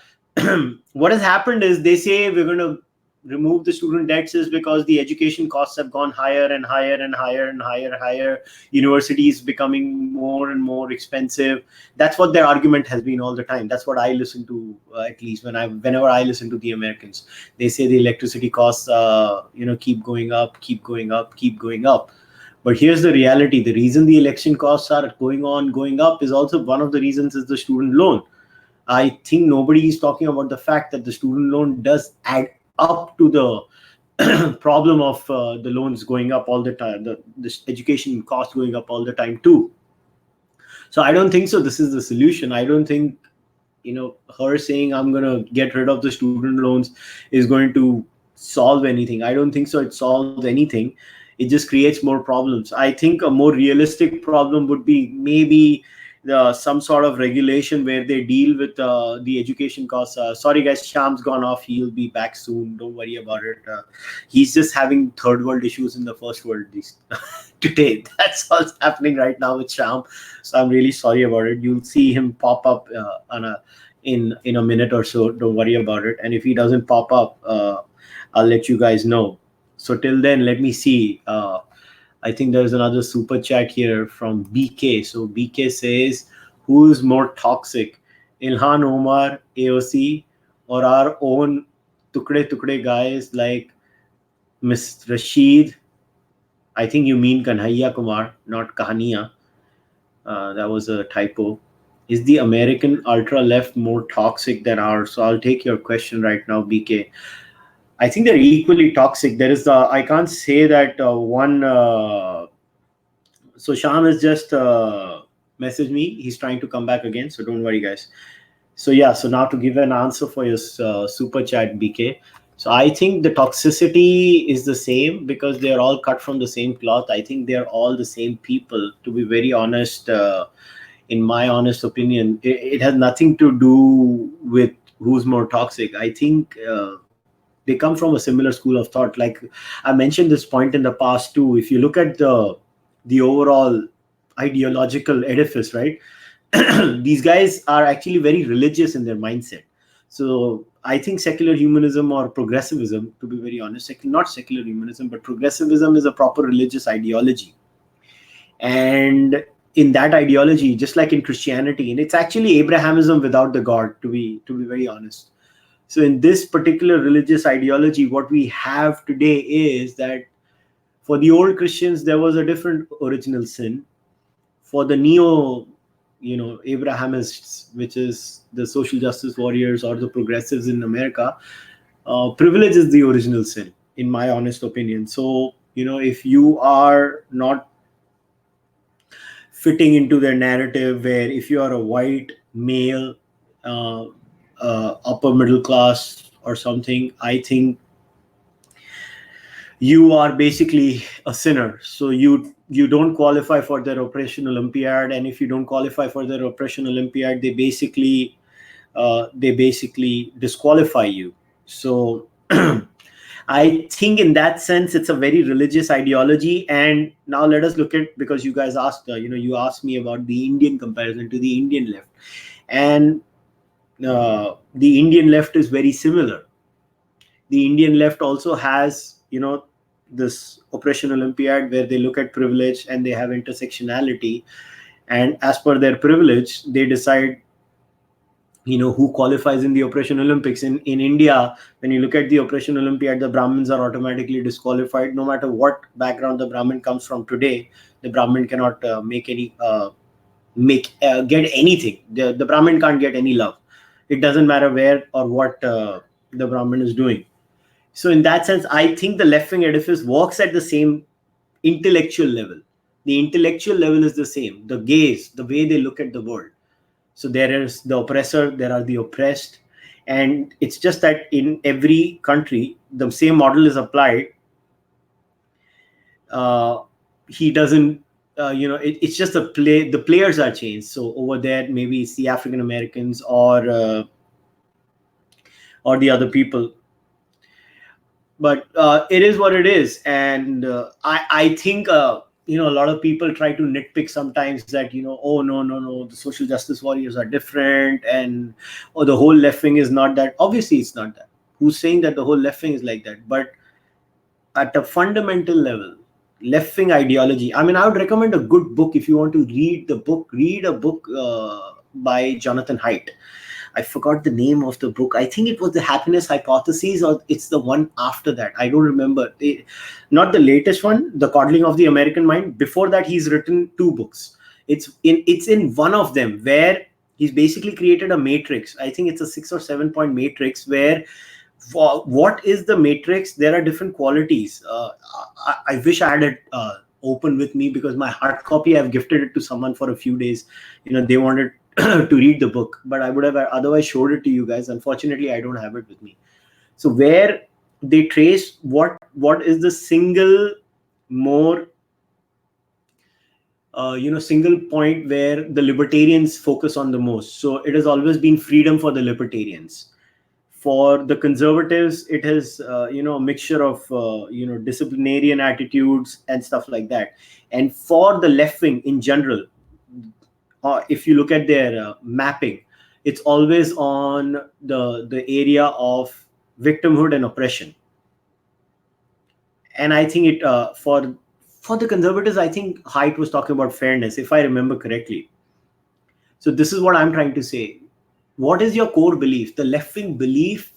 what has happened is they say we're going to remove the student debts is because the education costs have gone higher and higher and higher and higher. Universities becoming more and more expensive. That's what their argument has been all the time. That's what I listen to, at least whenever I listen to the Americans. They say the electricity costs keep going up. But here's the reality. The reason the election costs are going up is also one of the reasons is the student loan. I think nobody is talking about the fact that the student loan does add up to the problem of the loans going up all the time, the education cost going up all the time too. So I don't think so. This is the solution. I don't think her saying I'm going to get rid of the student loans is going to solve anything. I don't think so. It solves anything. It just creates more problems. I think a more realistic problem would be maybe some sort of regulation where they deal with the education costs. Sorry guys, Sham's gone off. He'll be back soon. Don't worry about it. He's just having third world issues in the first world today. That's what's happening right now with Sham. So I'm really sorry about it. You'll see him pop up in a minute or so. Don't worry about it. And if he doesn't pop up, I'll let you guys know. So till then, let me see. I think there's another super chat here from BK. So BK says, who's more toxic, Ilhan Omar, AOC, or our own tukde guys like Miss Rashid? I think you mean Kanhaiya Kumar, not Kahaniya. That was a typo. Is the American ultra left more toxic than ours? So I'll take your question right now, BK. I think they're equally toxic. There is I can't say that one. So Sham has just messaged me. He's trying to come back again. So don't worry, guys. So yeah. So now to give an answer for your super chat, BK. So I think the toxicity is the same because they are all cut from the same cloth. I think they are all the same people. To be very honest, in my honest opinion, it has nothing to do with who's more toxic. I think they come from a similar school of thought. Like I mentioned this point in the past too. If you look at the overall ideological edifice, right? These guys are actually very religious in their mindset. So I think secular humanism or progressivism, to be very honest, not secular humanism, but progressivism is a proper religious ideology. And in that ideology, just like in Christianity, and it's actually Abrahamism without the God, to be very honest. So in this particular religious ideology, what we have today is that for the old Christians, there was a different original sin. For the Abrahamists, which is the social justice warriors or the progressives in America, privilege is the original sin, in my honest opinion. So, if you are not fitting into their narrative, where if you are a white male, upper middle class or something, I think you are basically a sinner. So you don't qualify for their Operation Olympiad, and if you don't qualify for their Operation Olympiad, they basically disqualify you. So I think in that sense it's a very religious ideology. And now let us look at, because you guys asked you asked me about the Indian comparison to the Indian left, and the Indian left is very similar. The Indian left also has this Operation Olympiad, where they look at privilege and they have intersectionality, and as per their privilege they decide who qualifies in the Operation Olympics. In India, when you look at the Operation Olympiad, the Brahmins are automatically disqualified. No matter what background the Brahmin comes from today, the Brahmin cannot get anything. The Brahmin can't get any love. It doesn't matter where or what the Brahmin is doing. So in that sense, I think the left-wing edifice works at the same intellectual level. The intellectual level is the same. The gaze, the way they look at the world. So there is the oppressor, there are the oppressed. And it's just that in every country, the same model is applied. He doesn't, it's just the players are changed. So over there, maybe it's the African Americans or the other people. But it is what it is. And I think a lot of people try to nitpick sometimes that oh no, the social justice warriors are different, and the whole left wing is not that. Obviously it's not that. Who's saying that the whole left wing is like that? But at a fundamental level, left wing ideology, I mean, I would recommend a good book. If you want to read a book by Jonathan Haidt. I forgot the name of the book. I think it was The Happiness Hypothesis, or it's the one after that. I don't remember. Not the latest one, The Coddling of the American Mind. Before that, he's written 2 books. It's in one of them where he's basically created a matrix. I think it's a 6 or 7 point matrix where, for what is the matrix? There are different qualities. I wish I had it open with me, because my hard copy, I've gifted it to someone for a few days. They wanted to read the book, but I would have otherwise showed it to you guys. Unfortunately, I don't have it with me. So where they trace what is the single more single point where the libertarians focus on the most. So it has always been freedom for the libertarians. For the conservatives, it is a mixture of disciplinarian attitudes and stuff like that. And for the left wing in general, if you look at their mapping, it's always on the area of victimhood and oppression. And I think it For the conservatives, I think Haidt was talking about fairness, if I remember correctly. So this is what I'm trying to say. What is your core belief? The left-wing belief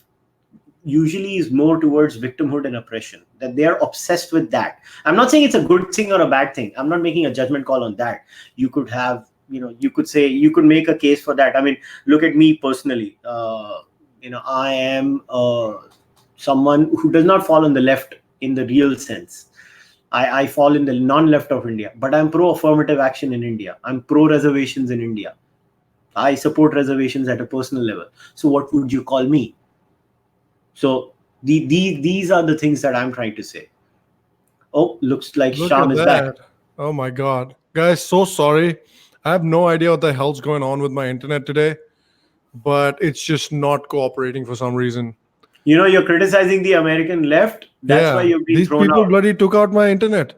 usually is more towards victimhood and oppression, that they are obsessed with that. I'm not saying it's a good thing or a bad thing. I'm not making a judgment call on that. You could have, you could say, you could make a case for that. I mean, look at me personally. I am someone who does not fall on the left in the real sense. I fall in the non-left of India, but I'm pro-affirmative action in India. I'm pro-reservations in India. I support reservations at a personal level. So what would you call me? So these are the things that I'm trying to say. Oh, looks like Look Sham at is back. that. Oh my God. Guys, so sorry. I have no idea what the hell's going on with my internet today, but it's just not cooperating for some reason. You're criticizing the American left. That's why Yeah, you've been these thrown people out. bloody took out my internet.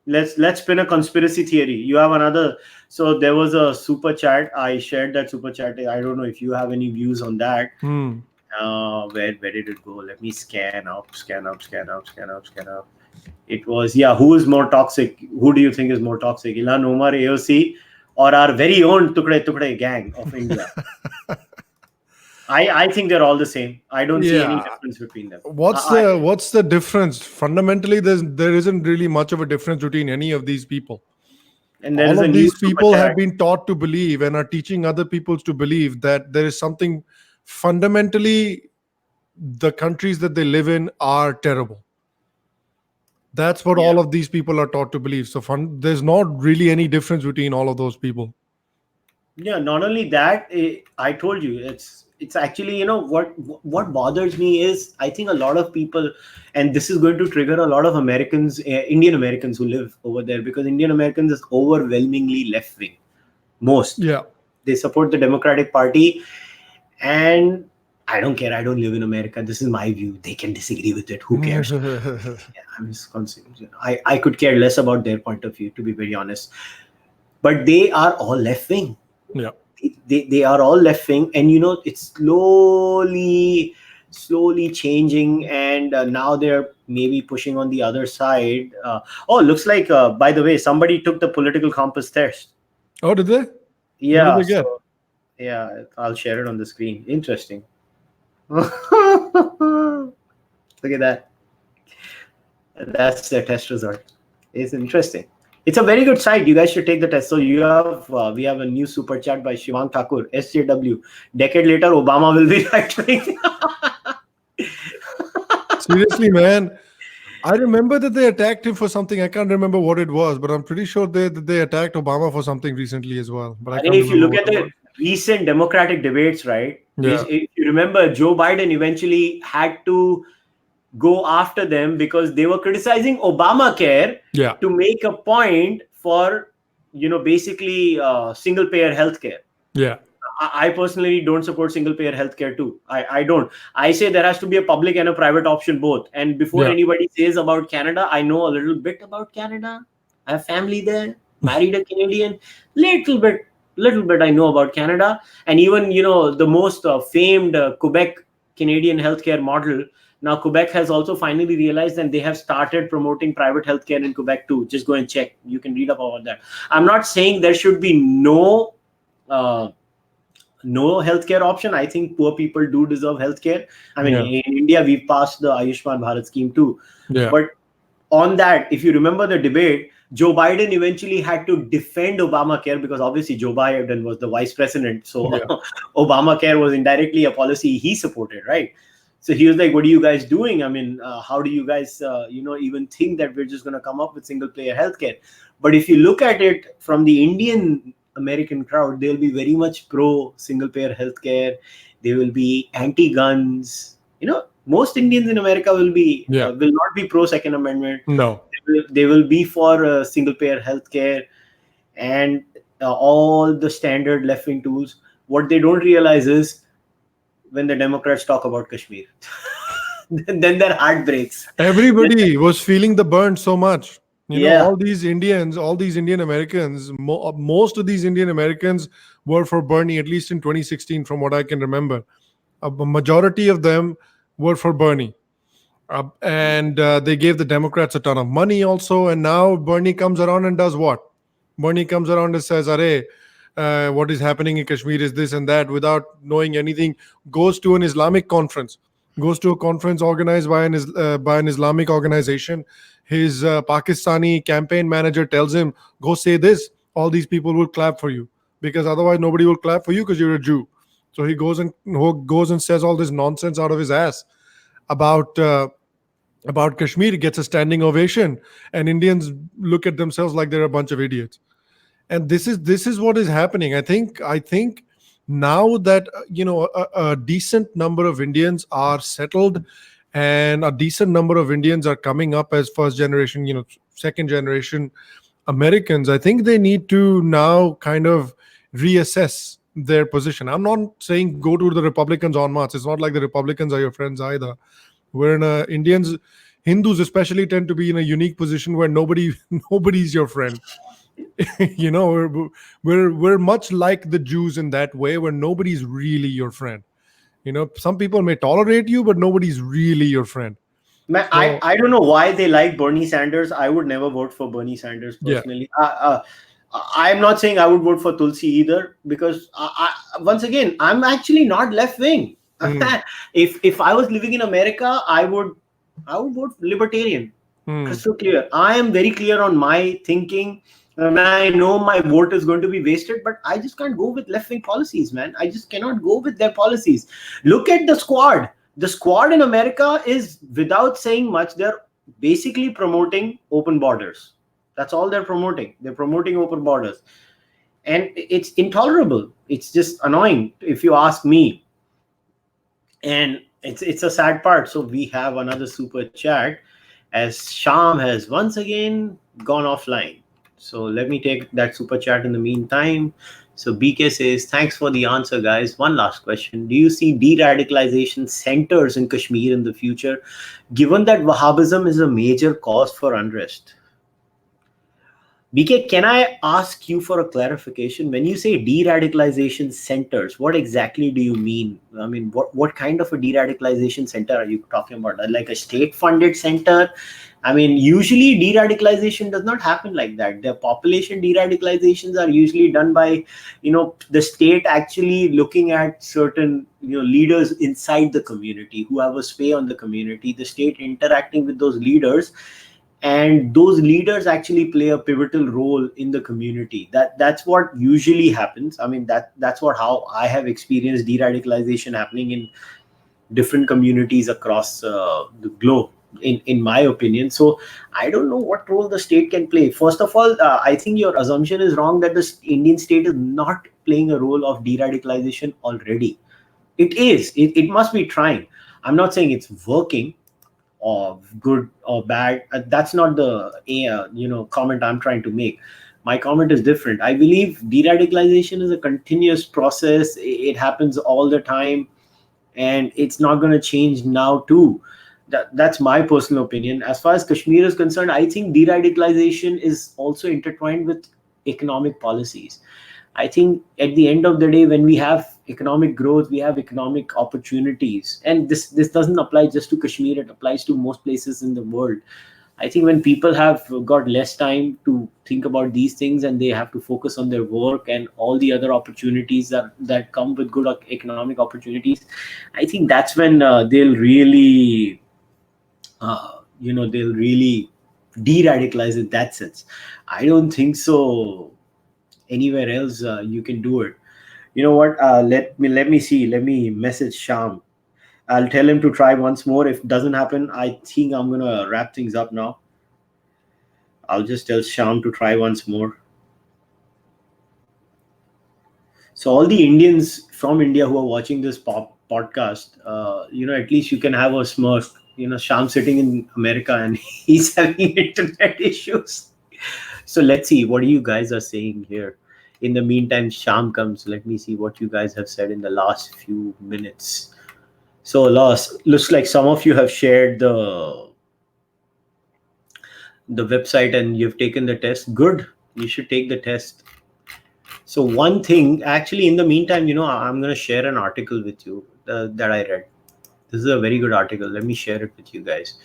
Let's spin a conspiracy theory. You have another. So there was a super chat. I shared that super chat. I don't know if you have any views on that. Where did it go? Let me scan up. It was, who is more toxic? Who do you think is more toxic? Ilan Omar, AOC, or our very own Tukde Tukde gang of India? I think they're all the same. I don't see any Yeah. difference between them. What's the difference? Fundamentally, there isn't really much of a difference between any of these people. And there is All a of new these super people chat. have been taught to believe and are teaching other people to believe that there is something fundamentally, the countries that they live in are terrible. That's what Yeah. all of these people are taught to believe. So there's not really any difference between all of those people. Yeah, not only that, I told you, it's actually, what bothers me is, I think a lot of people, and this is going to trigger a lot of Americans, Indian Americans who live over there, because Indian Americans is overwhelmingly left wing. Most. Yeah. They support the Democratic Party, and I don't care. I don't live in America. This is my view. They can disagree with it. Who cares? I'm just I could care less about their point of view, to be very honest. But they are all left wing. Yeah. They are all left wing, and it's slowly changing, and now they're maybe pushing on the other side. Looks like, by the way, somebody took the political compass test. Oh, did they? What Yeah, did they get? so yeah, I'll share it on the screen. Interesting. Look at that. That's the test result. It's interesting. It's a very good site. You guys should take the test. So we have a new super chat by Shivang Thakur, SJW. Decade later, Obama will be right wing. Seriously, man. I remember that they attacked him for something. I can't remember what it was, but I'm pretty sure they attacked Obama for something recently as well. But I can't If you remember look what at it the was. recent Democratic debates, right? Yeah. If you remember, Joe Biden eventually had to go after them because they were criticizing Obamacare Yeah. to make a point for, basically single payer healthcare. Yeah. I personally don't support single payer healthcare too. I don't. I say there has to be a public and a private option both. And before Yeah. anybody says about Canada, I know a little bit about Canada. I have family there, married a Canadian. Little bit I know about Canada. And even, the most famed Quebec Canadian healthcare model. Now, Quebec has also finally realized, and they have started promoting private healthcare in Quebec too. Just go and check. You can read up about that. I'm not saying there should be no healthcare option. I think poor people do deserve healthcare. I mean, Yeah. in India, we've passed the Ayushman Bharat scheme too. Yeah. But on that, if you remember the debate, Joe Biden eventually had to defend Obamacare because obviously Joe Biden was the vice president. So Yeah. Obamacare was indirectly a policy he supported, right? So he was like, what are you guys doing? I mean, how do you guys, even think that we're just going to come up with single payer healthcare? But if you look at it from the Indian American crowd, they'll be very much pro single payer healthcare. They will be anti-guns. Most Indians in America will not be pro Second Amendment. No. They will be for single payer healthcare and all the standard left wing tools. What they don't realize is when the Democrats talk about Kashmir, then their heart breaks. Everybody was feeling the burn so much. Yeah. All these Indians, all these Indian Americans, most of these Indian Americans were for Bernie, at least in 2016, from what I can remember. A majority of them were for Bernie. And they gave the Democrats a ton of money also. And now Bernie comes around and does what? Bernie comes around and says, "Arey, what is happening in Kashmir is this and that," without knowing anything. Goes to an Islamic conference, goes to a conference organized by an Islamic organization. His Pakistani campaign manager tells him, "Go say this. All these people will clap for you, because otherwise nobody will clap for you because you're a Jew." So he goes and says all this nonsense out of his ass about about Kashmir, gets a standing ovation, and Indians look at themselves like they're a bunch of idiots. And this is what is happening. I think now that a decent number of Indians are settled, and a decent number of Indians are coming up as first generation, second generation Americans. I think they need to now kind of reassess their position. I'm not saying go to the Republicans en masse. It's not like the Republicans are your friends either. We're in a Indians, Hindus especially, tend to be in a unique position where nobody's your friend. We're much like the Jews in that way, where nobody's really your friend. Some people may tolerate you, but nobody's really your friend. Man, So I don't know why they like Bernie Sanders. I would never vote for Bernie Sanders yeah. personally. I'm not saying I would vote for Tulsi either, because once again, I'm actually not left wing. Mm, If I was living in America, I would vote libertarian. mm, Crystal clear. I am very clear on my thinking, and I know my vote is going to be wasted, but I just can't go with left wing policies, man. I just cannot go with their policies. Look at the squad. The squad in America is, without saying much, they're basically promoting open borders. That's all they're promoting. They're promoting open borders. And it's intolerable. It's just annoying, if you ask me. And it's a sad part. So we have another super chat, as Sham has once again gone offline. So let me take that super chat in the meantime. So BK says, thanks for the answer, guys. One last question. Do you see de-radicalization centers in Kashmir in the future, given that Wahhabism is a major cause for unrest? BK, can I ask you for a clarification? When you say de-radicalization centers, what exactly do you mean? I mean, what kind of a de-radicalization center are you talking about? Like a state-funded center? I mean, usually de-radicalization does not happen like that. The population de-radicalizations are usually done by, the state actually looking at certain, leaders inside the community who have a sway on the community, the state interacting with those leaders, and those leaders actually play a pivotal role in the community. That's what usually happens. I mean, that's how I have experienced de-radicalization happening in different communities across the globe, in my opinion. So I don't know what role the state can play. First of all, I think your assumption is wrong, that the Indian state is not playing a role of de-radicalization already. It is. It must be trying. I'm not saying it's working, or good or bad. That's not the comment I'm trying to make. My comment is different. I believe de-radicalization is a continuous process. It happens all the time, and it's not going to change now too. That's my personal opinion. As far as Kashmir is concerned, I think de-radicalization is also intertwined with economic policies. I think at the end of the day, when we have economic growth, we have economic opportunities. And this doesn't apply just to Kashmir, it applies to most places in the world. I think when people have got less time to think about these things, and they have to focus on their work and all the other opportunities that come with good economic opportunities, I think that's when they'll really, they'll really de-radicalize in that sense. I don't think so anywhere else you can do it. You know what? Let me see. Let me message Sham. I'll tell him to try once more. If it doesn't happen, I think I'm gonna wrap things up now. I'll just tell Sham to try once more. So all the Indians from India who are watching this podcast, at least you can have a smirk. Sham sitting in America and he's having internet issues. So let's see what you guys are saying here. In the meantime, Sham comes. Let me see what you guys have said in the last few minutes. So looks like some of you have shared the website and you've taken the test. Good. You should take the test. So one thing, actually, in the meantime, I'm going to share an article with you that I read. This is a very good article. Let me share it with you guys.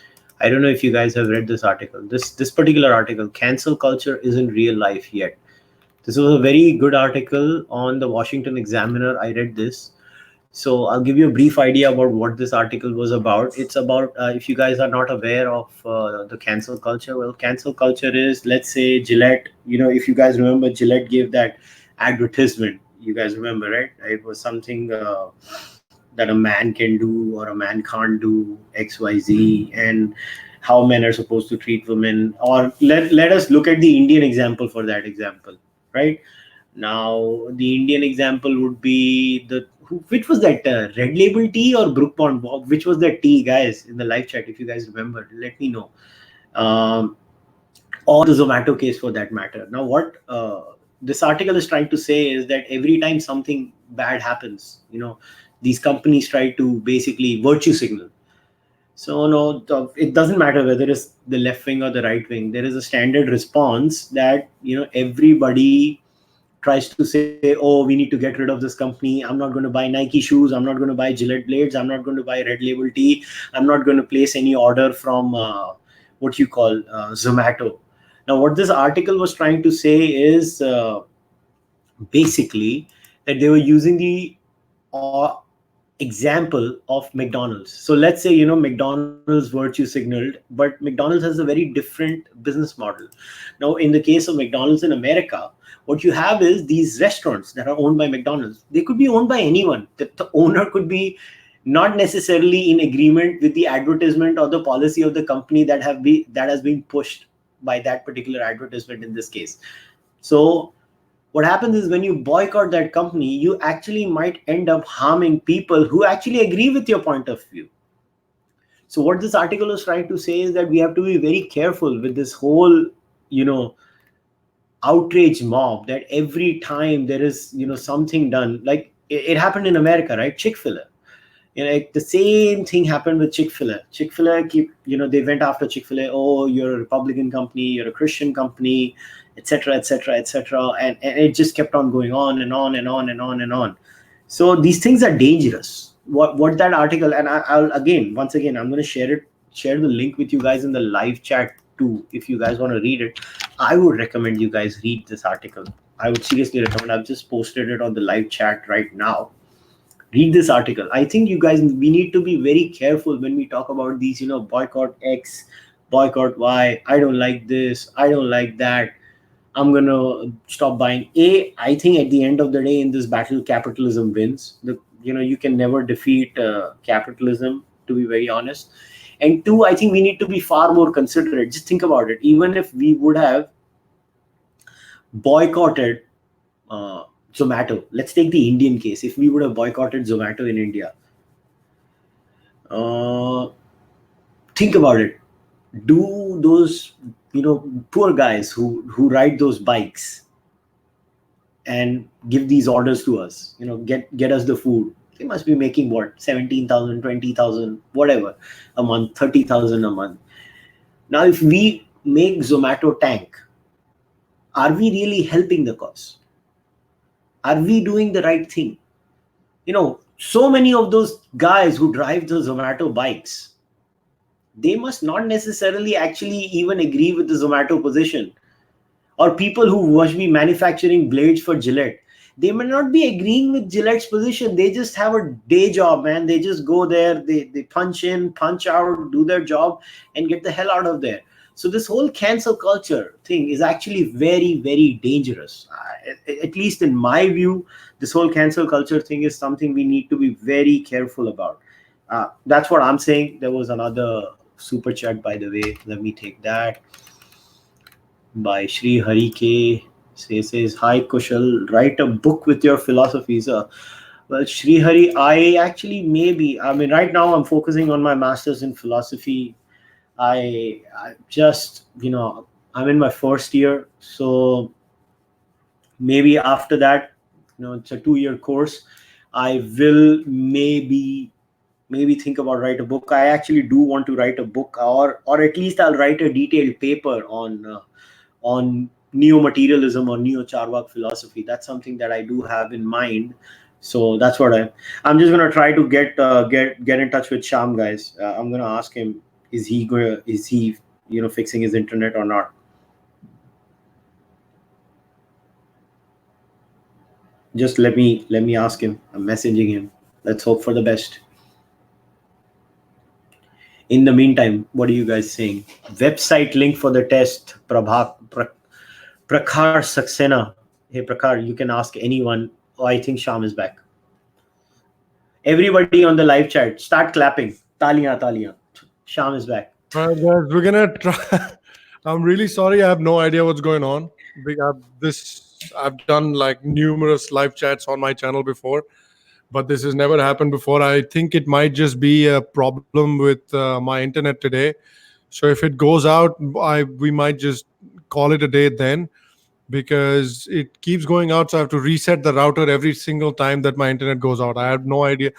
I don't know if you guys have read this article. This particular article, cancel culture isn't real life yet. This was a very good article on the Washington Examiner. I read this. So I'll give you a brief idea about what this article was about. It's about, if you guys are not aware of the cancel culture, well, cancel culture is, let's say, Gillette. If you guys remember, Gillette gave that advertisement. You guys remember, right? It was something that a man can do or a man can't do XYZ, and how men are supposed to treat women. Or let us look at the Indian example for that example, right? Now, the Indian example would be which was that Red Label tea or Brook Bond? Which was that tea, guys? In the live chat, if you guys remember, let me know. Um, or the Zomato case for that matter. Now, what this article is trying to say is that every time something bad happens, these companies try to basically virtue signal. So no, it doesn't matter whether it's the left wing or the right wing. There is a standard response that everybody tries to say, oh, we need to get rid of this company. I'm not going to buy Nike shoes. I'm not going to buy Gillette blades. I'm not going to buy Red Label tea. I'm not going to place any order from what you call Zomato. Now, what this article was trying to say is basically that they were using the example of McDonald's. So let's say, McDonald's virtue signaled, but McDonald's has a very different business model. Now, in the case of McDonald's in America, what you have is these restaurants that are owned by McDonald's. They could be owned by anyone. The owner could be not necessarily in agreement with the advertisement or the policy of the company that has been pushed by that particular advertisement in this case. So what happens is when you boycott that company, you actually might end up harming people who actually agree with your point of view. So what this article is trying to say is that we have to be very careful with this whole, outrage mob, that every time there is, something done, like it happened in America, right? Chick-fil-A. Like the same thing happened with Chick-fil-A. Chick-fil-A they went after Chick-fil-A. Oh, you're a Republican company, you're a Christian company, etc., etc., etc., and it just kept on going on and on and on and on and on. So these things are dangerous. What that article, and I'll once again, I'm going to share the link with you guys in the live chat too. If you guys want to read it, I would recommend you guys read this article. I would seriously recommend. I've just posted it on the live chat right now. Read this article. I think we need to be very careful when we talk about these, boycott X, boycott Y. I don't like this. I don't like that. I'm going to stop buying. I think at the end of the day, in this battle, capitalism wins. You can never defeat capitalism, to be very honest. And two, I think we need to be far more considerate. Just think about it. Even if we would have boycotted Zomato. Let's take the Indian case. If we would have boycotted Zomato in India, think about it. Do those poor guys who ride those bikes and give these orders to us, get us the food, they must be making what, 17,000, 20,000, whatever a month, 30,000 a month. Now, if we make Zomato tank, are we really helping the cause? Are we doing the right thing? So many of those guys who drive the Zomato bikes, they must not necessarily actually even agree with the Zomato position. Or people who must be manufacturing blades for Gillette, they may not be agreeing with Gillette's position. They just have a day job, man. They just go there, they punch in, punch out, do their job, and get the hell out of there. So this whole cancel culture thing is actually very, very dangerous. At least in my view, this whole cancel culture thing is something we need to be very careful about. That's what I'm saying. There was another super chat, by the way. Let me take that. By Shri Hari K. Says, hi Kushal, write a book with your philosophies. Well, Shri Hari, I actually right now I'm focusing on my master's in philosophy. I just, I'm in my first year. So maybe after that, it's a 2-year course. I will maybe think about write a book. I actually do want to write a book, or at least I'll write a detailed paper on neo-materialism or neo-Charvak philosophy. That's something that I do have in mind. So that's what I'm just gonna try to get in touch with Sham, guys. I'm gonna ask him, is he fixing his internet or not? Just let me ask him. I'm messaging him. Let's hope for the best. In the meantime, what are you guys saying? Website link for the test. Prakhar Saxena. Hey Prakhar, you can ask anyone. Oh, I think Sham is back. Everybody on the live chat, start clapping. Taliyan, taliyan. Sham is back. All right, guys, we're gonna try. I'm really sorry. I have no idea what's going on. I've done like numerous live chats on my channel before, but this has never happened before. I think it might just be a problem with my internet today. So if it goes out, we might just call it a day then, because it keeps going out. So I have to reset the router every single time that my internet goes out. I have no idea.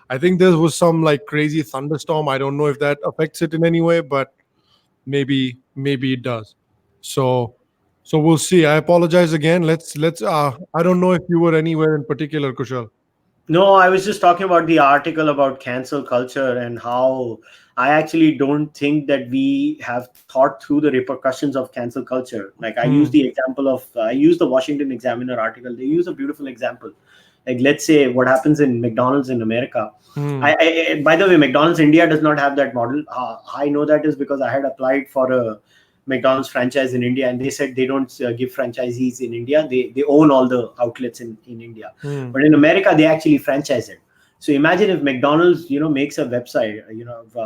I think there was some like crazy thunderstorm. I don't know if that affects it in any way, but maybe it does. So we'll see. I apologize again. Let's I don't know if you were anywhere in particular, Kushal. No, I was just talking about the article about cancel culture and how I actually don't think that we have thought through the repercussions of cancel culture. Like I use the Washington Examiner article. They use a beautiful example. Like let's say what happens in McDonald's in America. By the way, McDonald's India does not have that model. I know that is because I had applied for a McDonald's franchise in India, and they said they don't give franchisees in India. They own all the outlets in India. But in America, they actually franchise it. So imagine if McDonald's, makes a website,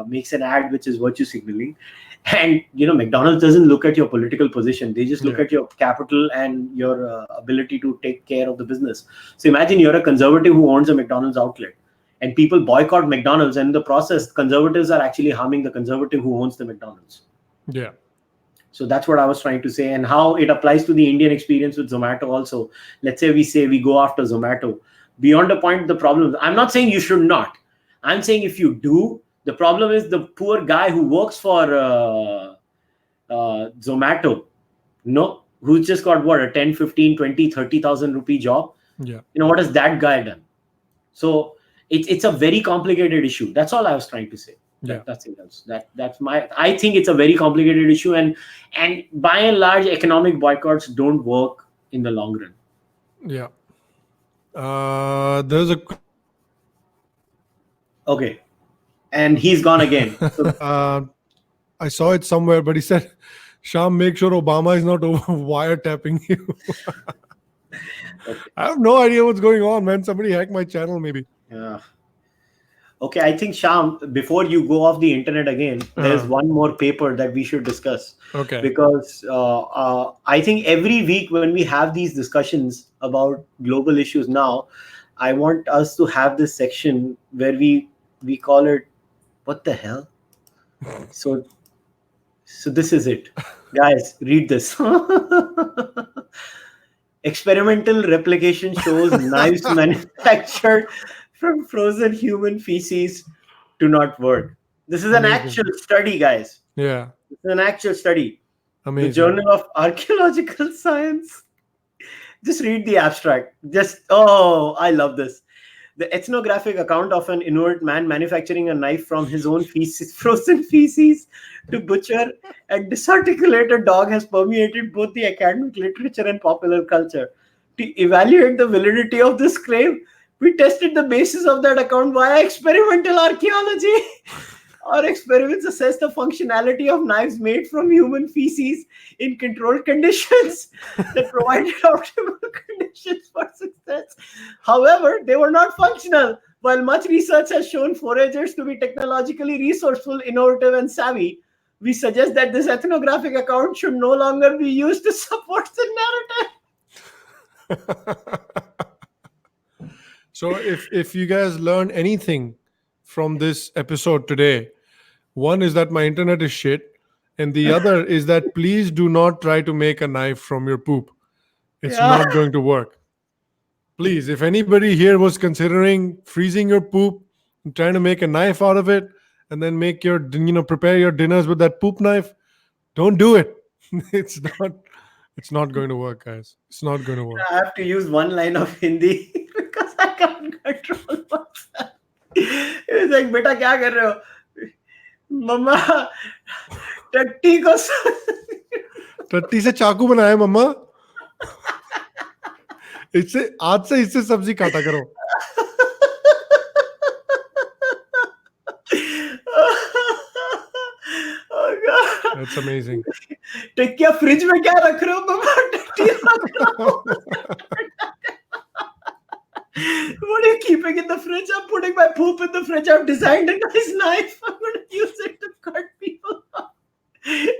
makes an ad which is virtue signaling, and McDonald's doesn't look at your political position. They just look at your capital and your ability to take care of the business. So imagine you're a conservative who owns a McDonald's outlet, and people boycott McDonald's, and in the process, conservatives are actually harming the conservative who owns the McDonald's. Yeah. So that's what I was trying to say, and how it applies to the Indian experience with Zomato also. Let's say we go after Zomato. Beyond a point, the problem, I'm not saying you should not. I'm saying if you do, the problem is the poor guy who works for Zomato, who's just got what, a 10, 15, 20, 30,000 rupee job. Yeah. What has that guy done? So it's a very complicated issue. That's all I was trying to say. Nothing else. I think it's a very complicated issue, and by and large, economic boycotts don't work in the long run. Yeah. There's a okay, and he's gone again. So, I saw it somewhere, but he said, "Sham, make sure Obama is not wiretapping you." Okay. I have no idea what's going on, man. Somebody hacked my channel, maybe. Yeah. Okay, I think Sham, before you go off the internet again, there's one more paper that we should discuss. Okay. Because I think every week when we have these discussions about global issues now, I want us to have this section where we call it, what the hell? So this is it. Guys, read this. Experimental replication shows knives manufactured from frozen human feces do not work. This is an actual study, guys. Yeah. This is an actual study. Amazing. The Journal of Archaeological Science. Just read the abstract. I love this. The ethnographic account of an Inuit man manufacturing a knife from his own frozen feces to butcher and disarticulate a dog has permeated both the academic literature and popular culture. To evaluate the validity of this claim, we tested the basis of that account via experimental archaeology. Our experiments assessed the functionality of knives made from human feces in controlled conditions that provided optimal conditions for success. However, they were not functional. While much research has shown foragers to be technologically resourceful, innovative, and savvy, we suggest that this ethnographic account should no longer be used to support the narrative. So if you guys learn anything from this episode today, one is that my internet is shit, and the other is that please do not try to make a knife from your poop. It's not going to work. Please, if anybody here was considering freezing your poop and trying to make a knife out of it, and then make your prepare your dinners with that poop knife, don't do it. It's not going to work, guys. It's not going to work. I have to use one line of Hindi because I can't control myself. He was like, "Beta, क्या कर रहे हो? मम्मा, टट्टी को टट्टी से चाकू बनाया मम्मा, इससे आज से इससे सब्जी काटा करो. Oh God. That's amazing. टिक्किया फ्रिज में क्या रख रहे हो मम्मा? टट्टी रख रहा हूँ. What are you keeping in the fridge? I'm putting my poop in the fridge. I've designed a nice knife. I'm going to use it to cut people off.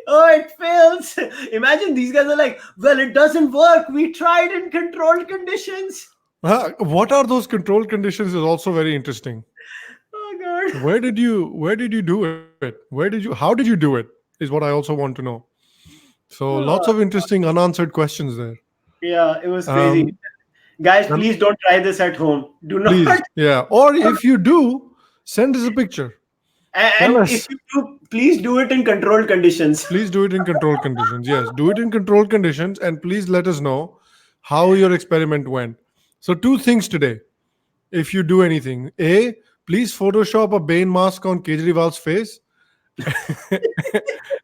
Oh, it fails. Imagine these guys are like, well, it doesn't work. We tried in controlled conditions. What are those control conditions is also very interesting. Oh God. Where did you do it? How did you do it? Is what I also want to know. So lots of interesting unanswered questions there. Yeah, it was crazy. Guys, please don't try this at home. Do not. Please, yeah. Or if you do, send us a picture. And if you do, please do it in controlled conditions. Please do it in controlled conditions. Yes, do it in controlled conditions, and please let us know how your experiment went. So, two things today. If you do anything, A, please Photoshop a Bane mask on Kejriwal's face.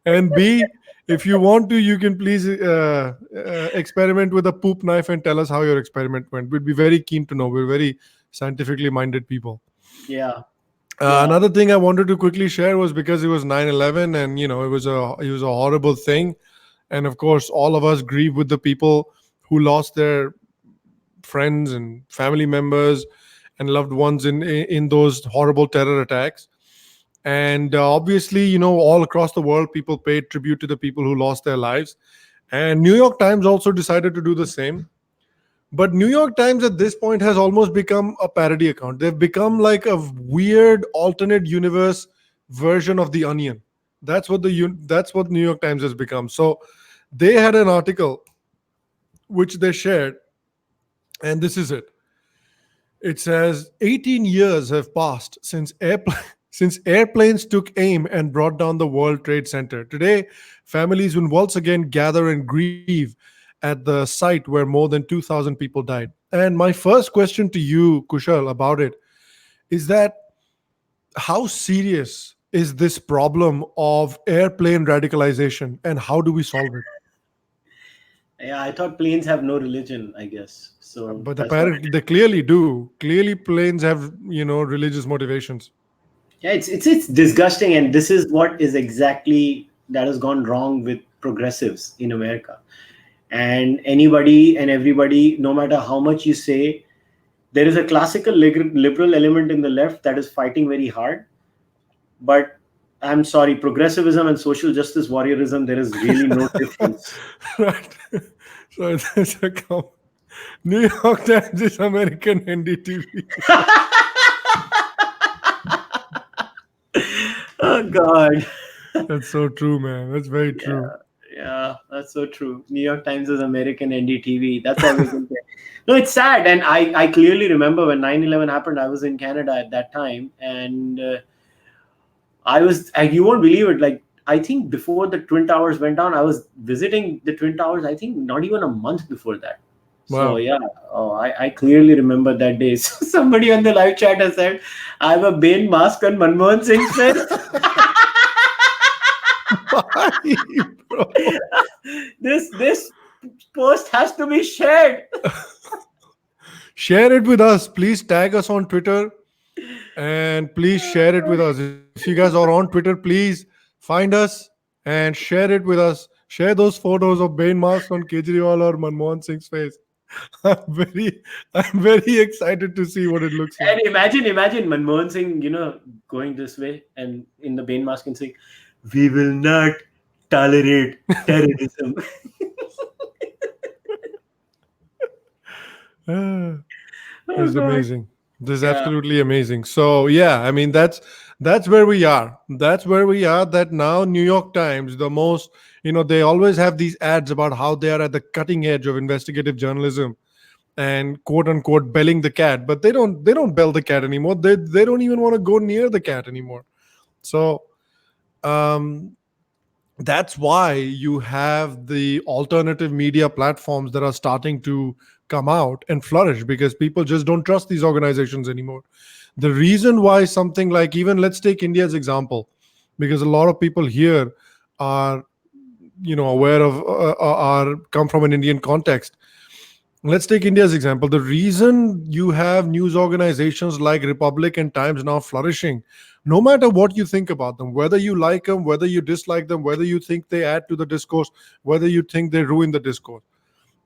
And B, if you want to, you can please experiment with a poop knife and tell us how your experiment went. We'd be very keen to know. We're very scientifically minded people. Yeah. Another thing I wanted to quickly share was because it was 9/11, and it was a horrible thing, and of course all of us grieve with the people who lost their friends and family members and loved ones in those horrible terror attacks. And obviously, all across the world, people paid tribute to the people who lost their lives. And New York Times also decided to do the same. But New York Times at this point has almost become a parody account. They've become like a weird alternate universe version of The Onion. That's what New York Times has become. So they had an article which they shared, and this is it. It says 18 years have passed since airplanes took aim and brought down the World Trade Center. Today, families will once again gather and grieve at the site where more than 2,000 people died. And my first question to you, Kushal, about it is that how serious is this problem of airplane radicalization, and how do we solve it? Yeah, I thought planes have no religion, I guess. So, But apparently they clearly do. Clearly, planes have religious motivations. yeah, it's disgusting, and this is what is exactly that has gone wrong with progressives in America. And anybody and everybody, no matter how much you say, there is a classical liberal element in the left that is fighting very hard. But I'm sorry, progressivism and social justice warriorism, there is really no difference. Right. So there's a New York Times is American NDTV. Oh God. That's so true, man. That's very true. Yeah, that's so true. New York Times is American NDTV. That's always been there. No, it's sad. And I clearly remember when 9/11 happened, I was in Canada at that time. And you won't believe it. Like, I think before the Twin Towers went down, I was visiting the Twin Towers, I think not even a month before that. Wow. So, yeah, I clearly remember that day. So somebody on the live chat has said, I have a Bane mask on Manmohan Singh's face. Why, bro? This post has to be shared. Share it with us. Please tag us on Twitter and please share it with us. If you guys are on Twitter, please find us and share it with us. Share those photos of Bane mask on Kejriwal or Manmohan Singh's face. I'm very excited to see what it looks like. And imagine Manmohan Singh, going this way and in the Bane mask and saying, "We will not tolerate terrorism." It's amazing. This is absolutely amazing. So yeah, I mean that's where we are. That's where we are. That now New York Times, the most, they always have these ads about how they are at the cutting edge of investigative journalism and quote unquote belling the cat, but they don't bell the cat anymore. They don't even want to go near the cat anymore. So that's why you have the alternative media platforms that are starting to come out and flourish because people just don't trust these organizations anymore. The reason why something like, even let's take India's example, because a lot of people here are, aware of, are come from an Indian context. Let's take India's example. The reason you have news organizations like Republic and Times now flourishing, no matter what you think about them, whether you like them, whether you dislike them, whether you think they add to the discourse, whether you think they ruin the discourse,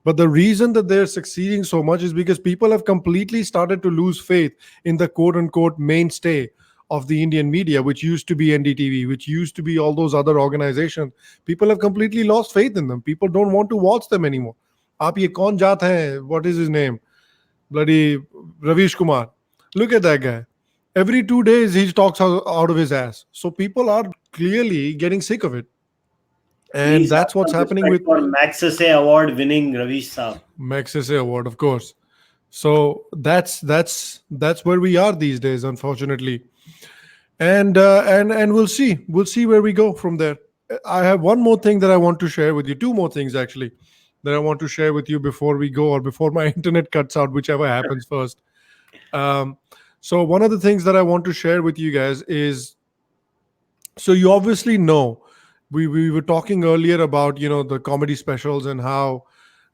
but the reason that they're succeeding so much is because people have completely started to lose faith in the quote unquote mainstay of the Indian media, which used to be NDTV, which used to be all those other organizations. People have completely lost faith in them. People don't want to watch them anymore. आप ये कौन जात हैं? What is his name? Bloody Ravish Kumar. Look at that guy. Every 2 days he talks out of his ass. So people are clearly getting sick of it. And Please have that's what's some happening respect with for Maxese award winning Ravish Saab. Maxese Award, of course. So that's where we are these days, unfortunately. And we'll see where we go from there. I have one more thing that I want to share with you. Two more things actually that I want to share with you before we go, or before my internet cuts out, whichever happens first. Um, so one of the things that I want to share with you guys is, so you obviously know, we were talking earlier about the comedy specials and how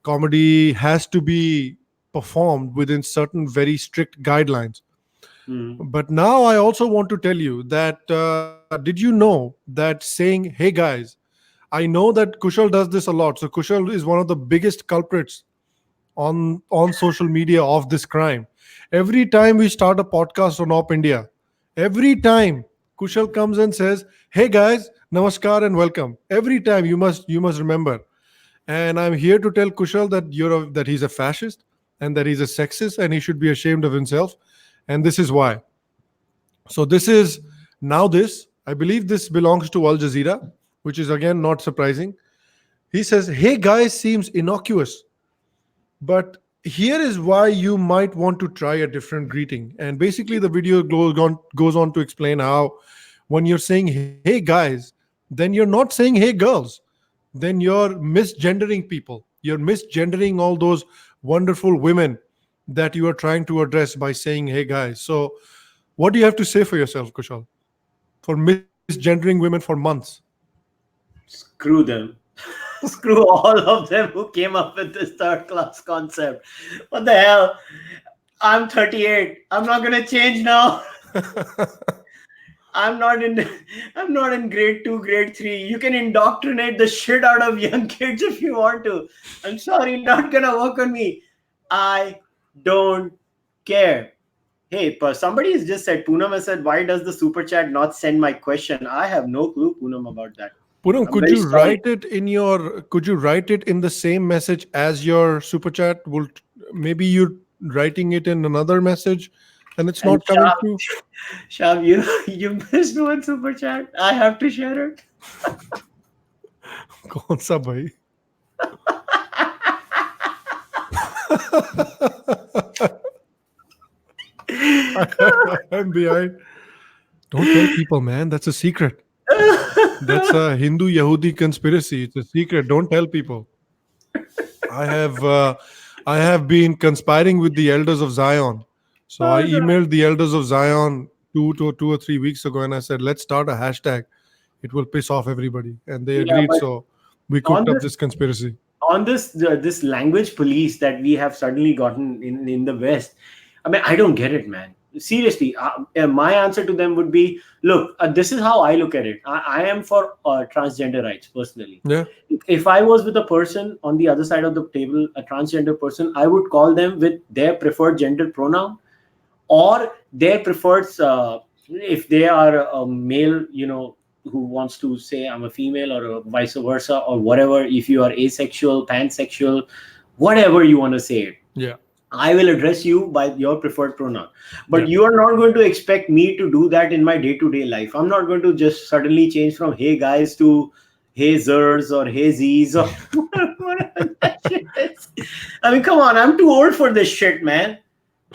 comedy has to be performed within certain very strict guidelines. Hmm. But now I also want to tell you that, did you know that saying "Hey guys"? I know that Kushal does this a lot. So Kushal is one of the biggest culprits on social media of this crime. Every time we start a podcast on Op India, every time Kushal comes and says, "Hey guys, namaskar and welcome." Every time you must remember. And I'm here to tell Kushal that that he's a fascist and that he's a sexist and he should be ashamed of himself. And this is why. So this is now this. I believe this belongs to Al Jazeera, which is again not surprising. He says, "Hey guys" seems innocuous, but here is why you might want to try a different greeting. And basically, the video goes on to explain how when you're saying "Hey guys," then you're not saying "Hey girls." Then you're misgendering people. You're misgendering all those wonderful women that you are trying to address by saying "Hey guys." So, what do you have to say for yourself, Kushal, for misgendering women for months? Screw them. Screw all of them who came up with this third class concept. What the hell? I'm 38. I'm not gonna change now. I'm not in I'm not in grade 2, grade 3. You can indoctrinate the shit out of young kids if you want to. I'm sorry, not gonna work on me. I don't care. Hey, somebody has just said, Poonam has said, why does the super chat not send my question? I have no clue, Poonam, about that. Poonam, I'm could very you sorry. write it in the same message as your super chat? Will maybe you're writing it in another message and it's And not coming through? Sham, you missed one super chat. I have to share it. कौन सा भाई? I'm behind. Don't tell people, man. That's a secret. That's a Hindu Yahudi conspiracy. It's a secret. Don't tell people. I have been conspiring with the elders of Zion. So I Oh, God. emailed the elders of Zion 2 or 3 weeks ago, and I said, let's start a hashtag. It will piss off everybody, and they Yeah, agreed. but So we on cooked up this this conspiracy. on this language police that we have suddenly gotten in the West, I mean, I don't get it, man. Seriously, my answer to them would be, look, this is how I look at it. I am for transgender rights personally. Yeah, If I was with a person on the other side of the table, a transgender person, I would call them with their preferred gender pronoun, or their preferred, if they are a male, who wants to say I'm a female, or vice versa, or whatever. If you are asexual, pansexual, whatever you want to say it, yeah, I will address you by your preferred pronoun. But yeah. you are not going to expect me to do that in my day-to-day life. I'm not going to just suddenly change from "Hey guys" to "Hey zers" or "Hey z's" or whatever that shit is. I mean, come on, I'm too old for this shit, man.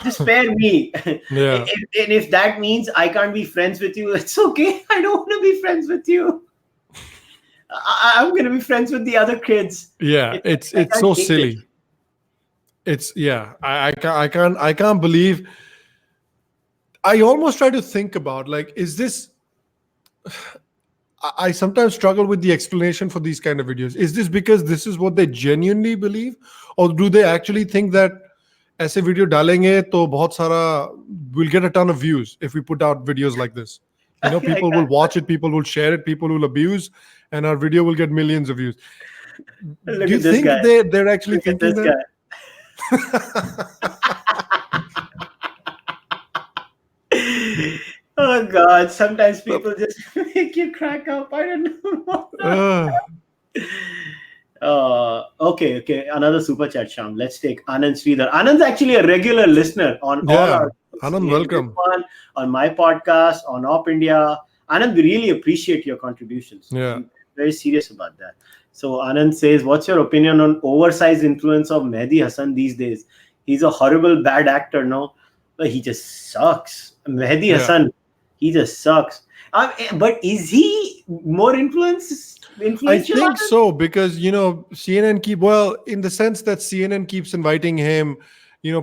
Just spare me. Yeah. And if that means I can't be friends with you, it's okay. I don't want to be friends with you. I'm going to be friends with the other kids. Yeah, I it's can't so take this. silly. It's yeah. I can't believe. I almost try to think about like, is this? I sometimes struggle with the explanation for these kind of videos. Is this because this is what they genuinely believe, or do they actually think that ऐसे video डालेंगे तो बहुत सारा we'll get a ton of views if we put out videos like this. I People will can't. watch it, people will share it, people will abuse, and our video will get millions of views. Look Do you at this think guy. they're actually Look at thinking this that? guy. Oh God! Sometimes people just make you crack up. I don't know. Uh, Okay. Another super chat, Sham. Let's take Anand Sridhar. Anand's actually a regular listener on all yeah, our Anand, in this welcome. one, on my podcast, on Op India. Anand, we really appreciate your contributions. Yeah. I'm very serious about that. So Anand says, "What's your opinion on oversized influence of Mehdi Hasan these days? He's a horrible bad actor, no? But he just sucks. Mehdi Yeah. Hasan, he just sucks. But is he more I influential? think so because CNN in the sense that CNN keeps inviting him.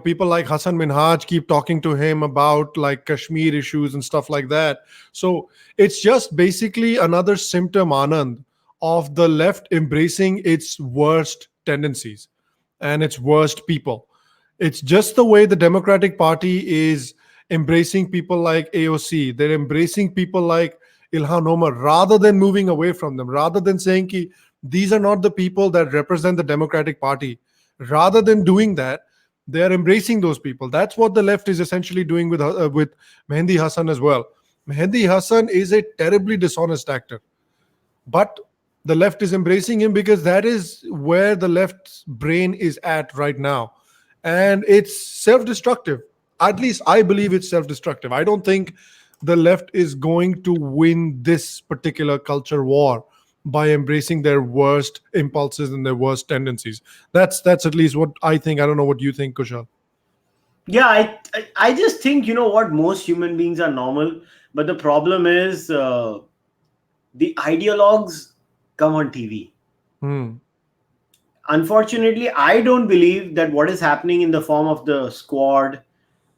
People like Hasan Minhaj keep talking to him about like Kashmir issues and stuff like that. So it's just basically another symptom, Anand, of the left embracing its worst tendencies and its worst people. It's just the way the Democratic Party is embracing people like AOC. They're embracing people like Ilhan Omar rather than moving away from them, rather than saying ki, these are not the people that represent the Democratic Party. Rather than doing that, they are embracing those people. That's what the left is essentially doing with Mehdi Hasan as well. Mehdi Hasan is a terribly dishonest actor, but the left is embracing him because that is where the left's brain is at right now, and it's self-destructive. At least I believe it's self-destructive. I don't think the left is going to win this particular culture war by embracing their worst impulses and their worst tendencies. That's at least what I think. I don't know what you think, Kushal. Yeah, I just think, you know what, most human beings are normal, but the problem is the ideologues come on TV. Hmm. Unfortunately, I don't believe that what is happening in the form of the squad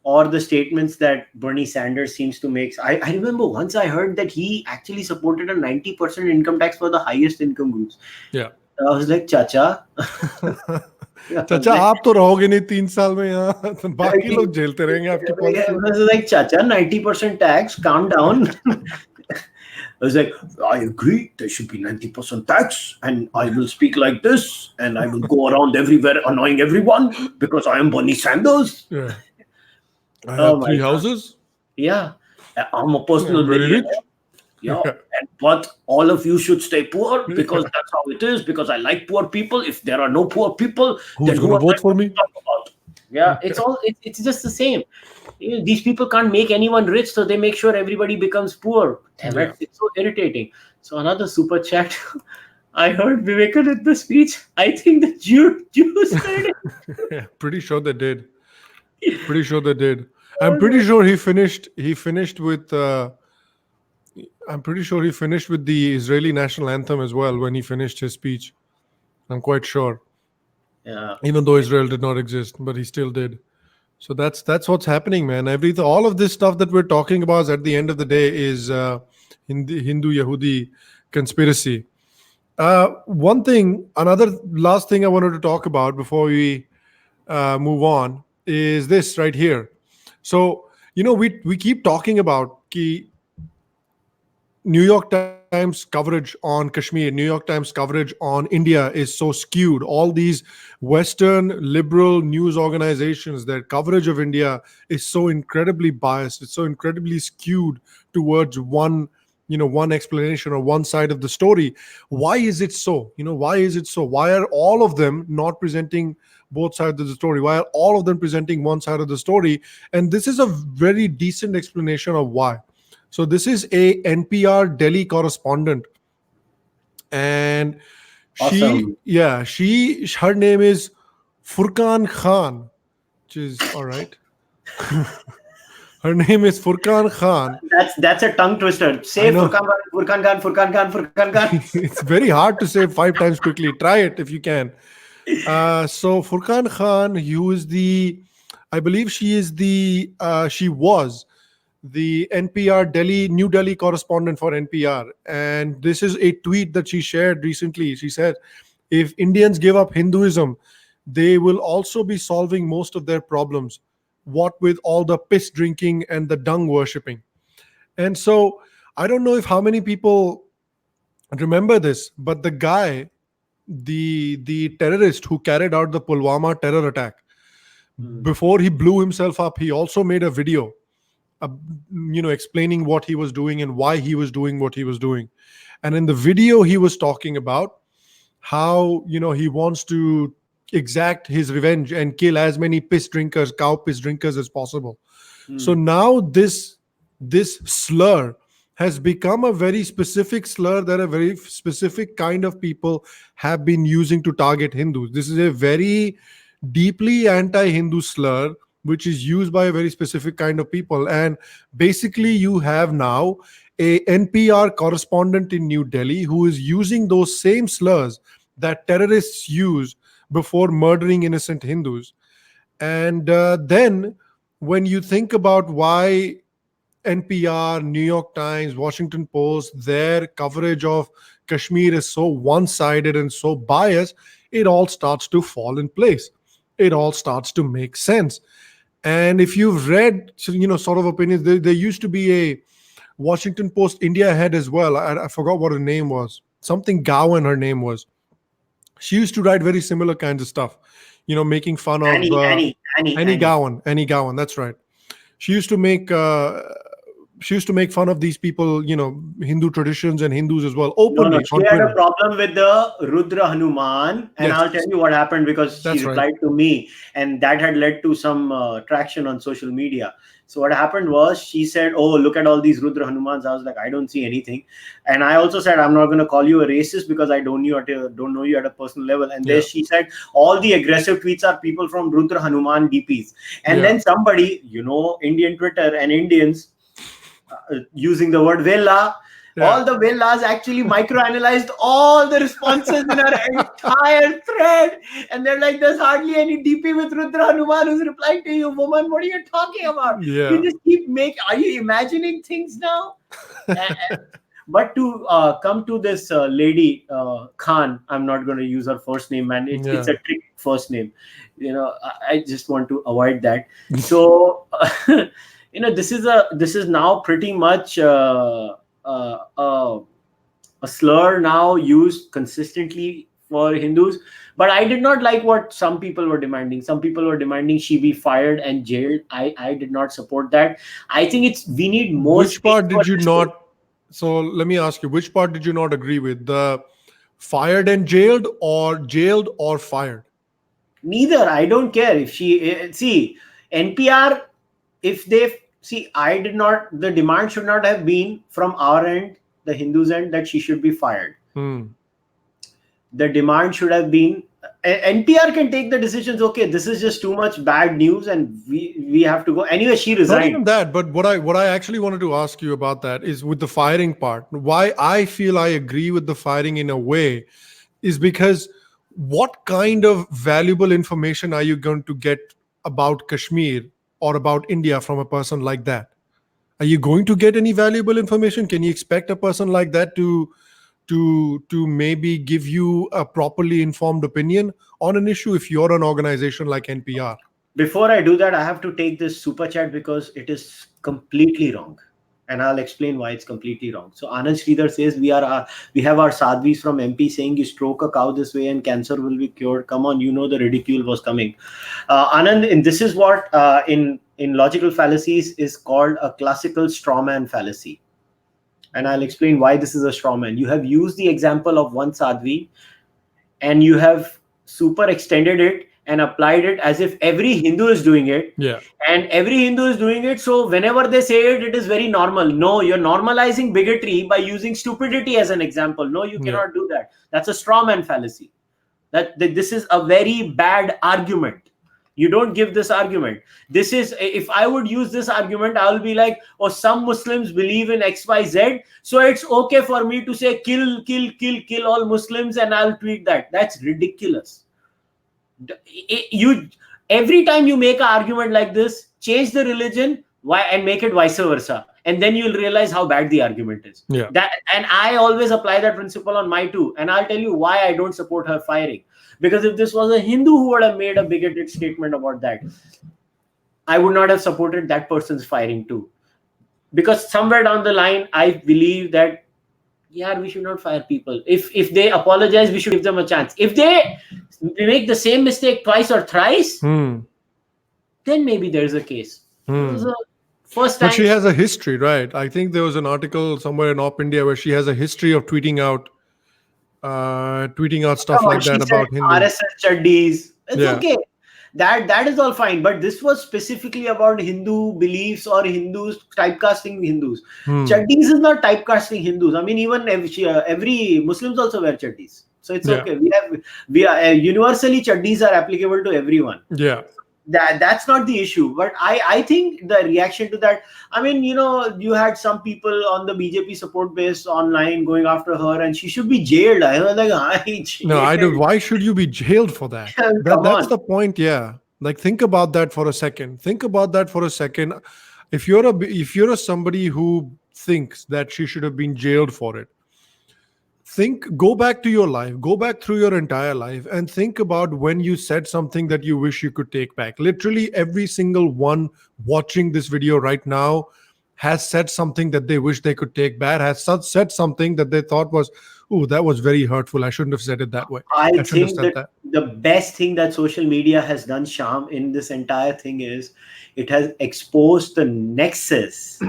or the statements that Bernie Sanders seems to make. I remember once I heard that he actually supported a 90% income tax for the highest income groups. Yeah. I was like, Chacha. चाचा आप तो रहोगे नहीं 3 साल में यहाँ तो बाकी लोग झेलते रहेंगे आपकी I policy. was like, Chacha, 90% tax, calm down. I was like, I agree, there should be 90% tax, and I will speak like this, and I will go around everywhere annoying everyone because I am Bernie Sanders. Yeah. I Oh have my 3 God. houses. Yeah, I'm a personal I'm very millionaire. rich. Yeah, but all of you should stay poor because that's how it is. Because I like poor people. If there are no poor people, Who's then who gonna am vote I for to me? talk about? Yeah, it's just the same. These people can't make anyone rich, so they make sure everybody becomes poor. Damn it, it's so irritating. So another super chat. I heard Vivekananda speech. I think the Jews heard it. Yeah, pretty sure they did. Pretty sure they did. I'm pretty sure he finished. He finished with. I'm pretty sure he finished with the Israeli national anthem as well when he finished his speech. I'm quite sure. Yeah. Even though Israel did not exist, but he still did. So that's what's happening, man. All of this stuff that we're talking about at the end of the day is Hindu Yahudi conspiracy. Another last thing I wanted to talk about before we move on is this right here. So we keep talking about ki New York Times coverage on Kashmir, New York Times coverage on India is so skewed. All these Western liberal news organizations, their coverage of India is so incredibly biased. It's so incredibly skewed towards one explanation or one side of the story. Why is it so? Why is it so? Why are all of them not presenting both sides of the story? Why are all of them presenting one side of the story? And this is a very decent explanation of why. So this is a NPR Delhi correspondent, and Awesome. her name is Furqan Khan, which is all right. Her name is Furqan Khan. That's a tongue twister. Say I know. Furqan Khan. It's very hard to say 5 times quickly. Try it if you can. So Furqan Khan, who is I believe she was the NPR New Delhi correspondent for NPR. And this is a tweet that she shared recently. She said, if Indians give up Hinduism, they will also be solving most of their problems. What with all the piss drinking and the dung worshipping. And so I don't know if how many people remember this, but the terrorist who carried out the Pulwama terror attack, Hmm. before he blew himself up, he also made a video, uh, explaining what he was doing and why he was doing what he was doing. And in the video, he was talking about how he wants to exact his revenge and kill as many cow piss drinkers as possible. So Hmm. now this slur has become a very specific slur that a very specific kind of people have been using to target Hindus. This is a very deeply anti-Hindu slur which is used by a very specific kind of people. And basically you have now a NPR correspondent in New Delhi who is using those same slurs that terrorists use before murdering innocent Hindus. And then when you think about why NPR, New York Times, Washington Post, their coverage of Kashmir is so one sided and so biased, it all starts to fall in place. It all starts to make sense. And if you've read, sort of opinions, there used to be a Washington Post India head as well. I forgot what her name was. Something Gowan, her name was. She used to write very similar kinds of stuff, making fun of Annie. Annie Gowan. That's right. She used to make fun of these people, Hindu traditions and Hindus as well, No, no, openly she on had a Twitter. problem with the Rudra Hanuman, and Yes, I'll tell you what happened because she that's right. replied to me, and that had led to some traction on social media. So what happened was she said, "Oh, look at all these Rudra Hanumans." I was like, "I don't see anything," and I also said, "I'm not going to call you a racist because I don't know you at a personal level." And then Yeah, she said, "All the aggressive tweets are people from Rudra Hanuman DPs," and yeah, then somebody, Indian Twitter and Indians using the word villa, yeah, all the villas actually microanalyzed all the responses in our entire thread. And they're like, there's hardly any DP with Rudra Hanuman who's replying to you, woman. What are you talking about? You yeah. just are you imagining things now? But to come to this lady Khan, I'm not going to use her first name, man. It's Yeah. a trick first name. I just want to avoid that. So, this is now pretty much uh, uh, a slur now used consistently for Hindus. But I did not like what some people were demanding. Some people were demanding she be fired and jailed. I did not support that. I think we need more Which space part for did you this to. not? So let me ask you, which part did you not agree with? The fired and jailed or fired? Neither. I don't care if she see NPR. If they see, I did not. The demand should not have been from our end, the Hindus end, that she should be fired. Hmm. The demand should have been NPR can take the decisions. Okay, this is just too much bad news, and we have to go anyway. She Not resigned. even that, but what I actually wanted to ask you about that is with the firing part. Why I feel I agree with the firing in a way is because what kind of valuable information are you going to get about Kashmir or about India from a person like that? Are you going to get any valuable information? Can you expect a person like that to maybe give you a properly informed opinion on an issue if you're an organization like NPR? Before I do that, I have to take this super chat because it is completely wrong. And I'll explain why it's completely wrong. So Anand Sridhar says we have our sadhvis from MP saying you stroke a cow this way and cancer will be cured. Come on, the ridicule was coming. Anand, and this is what in logical fallacies is called a classical strawman fallacy. And I'll explain why this is a strawman. You have used the example of one sadhvi and you have super extended it and applied it as if every Hindu is doing it, Yeah, and every Hindu is doing it. So whenever they say it, it is very normal. No, you're normalizing bigotry by using stupidity as an example. No, you yeah. cannot do that. That's a straw man fallacy. That this is a very bad argument. You don't give this argument. This is, if I would use this argument, I will be like, oh, some Muslims believe in XYZ, so it's okay for me to say kill all Muslims, and I'll tweet that. That's ridiculous. You every time you make an argument like this, change the religion, why, and make it vice versa, and then you'll realize how bad the argument is. Yeah. That, and I always apply that principle on my too, and I'll tell you why I don't support her firing. Because if this was a Hindu who would have made a bigoted statement about that, I would not have supported that person's firing too. Because somewhere down the line, I believe that, yeah, we should not fire people. If they apologize, we should give them a chance. If they make the same mistake twice or thrice, then maybe there's a case. It was the first time. But she has a history, right? I think there was an article somewhere in Op India where she has a history of tweeting out stuff Come on, like she that said about Hindus. RSS chaddis. It's Yeah. okay. That is all fine. But this was specifically about Hindu beliefs or Hindus typecasting Hindus. Chaddis is not typecasting Hindus. I mean, even every Muslims also wear chaddis. So it's Yeah. okay. We are universally, chaddis are applicable to everyone. Yeah. That's not the issue. But I think the reaction to that, I mean, you had some people on the BJP support base online going after her, and she should be jailed. I was like, No, I don't. Why should you be jailed for that? Come That's on. the point. Yeah. Like, think about that for a second. If you're a somebody who thinks that she should have been jailed for it, go back to your life, go back through your entire life, and think about when you said something that you wish you could take back. Literally every single one watching this video right now has said something that they wish they could take back, said something that they thought was, oh, that was very hurtful, I shouldn't have said it that way. I shouldn't have think said that the best thing that social media has done, Sham, in this entire thing is it has exposed the nexus.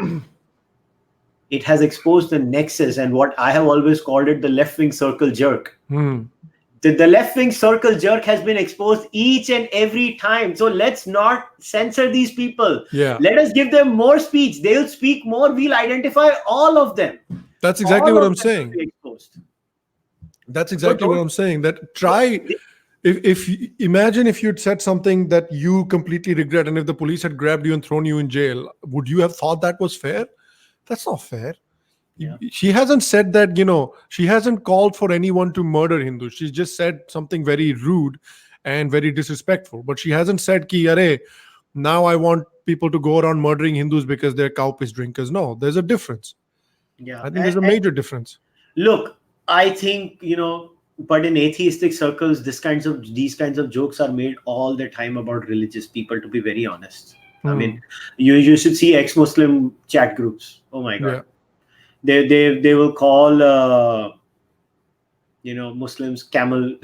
It has exposed the nexus, and what I have always called it, the left-wing circle jerk. The left-wing circle jerk has been exposed each and every time. So let's not censor these people. Yeah. Let us give them more speech. They'll speak more. We'll identify all of them. That's exactly All what of I'm them saying. will be exposed. That's exactly what I'm saying. That try, if imagine if you'd said something that you completely regret, and if the police had grabbed you and thrown you in jail, would you have thought that was fair? That's not fair. Yeah. She hasn't said that, she hasn't called for anyone to murder Hindus. She's just said something very rude and very disrespectful. But she hasn't said, ki, Are, now I want people to go around murdering Hindus because they're cow piss drinkers. No, there's a difference. Yeah. I think there's a major difference. Look, I think, but in atheistic circles, these kinds of jokes are made all the time about religious people, to be very honest. I mean, you should see ex-Muslim chat groups. Oh my God. Yeah. They will call Muslims camel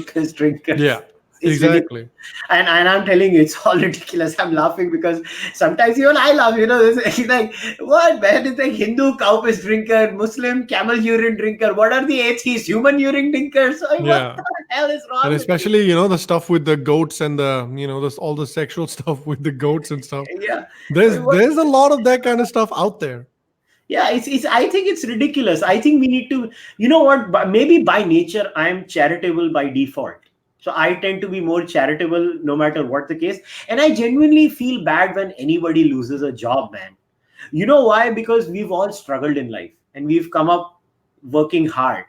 piss drinkers. Yeah, It's exactly. and I'm telling you, it's all ridiculous. I'm laughing because sometimes even I laugh. It's like, what, man? It's like Hindu cow piss drinker, Muslim camel urine drinker. What are the atheists? Human urine drinkers? What the hell is wrong? And especially, the stuff with the goats and the, all the sexual stuff with the goats and stuff. Yeah, There's a lot of that kind of stuff out there. Yeah, it's. I think it's ridiculous. I think we need to. You know what? Maybe by nature, I'm charitable by default. So I tend to be more charitable no matter what the case. And I genuinely feel bad when anybody loses a job, man. You know why? Because we've all struggled in life and we've come up working hard.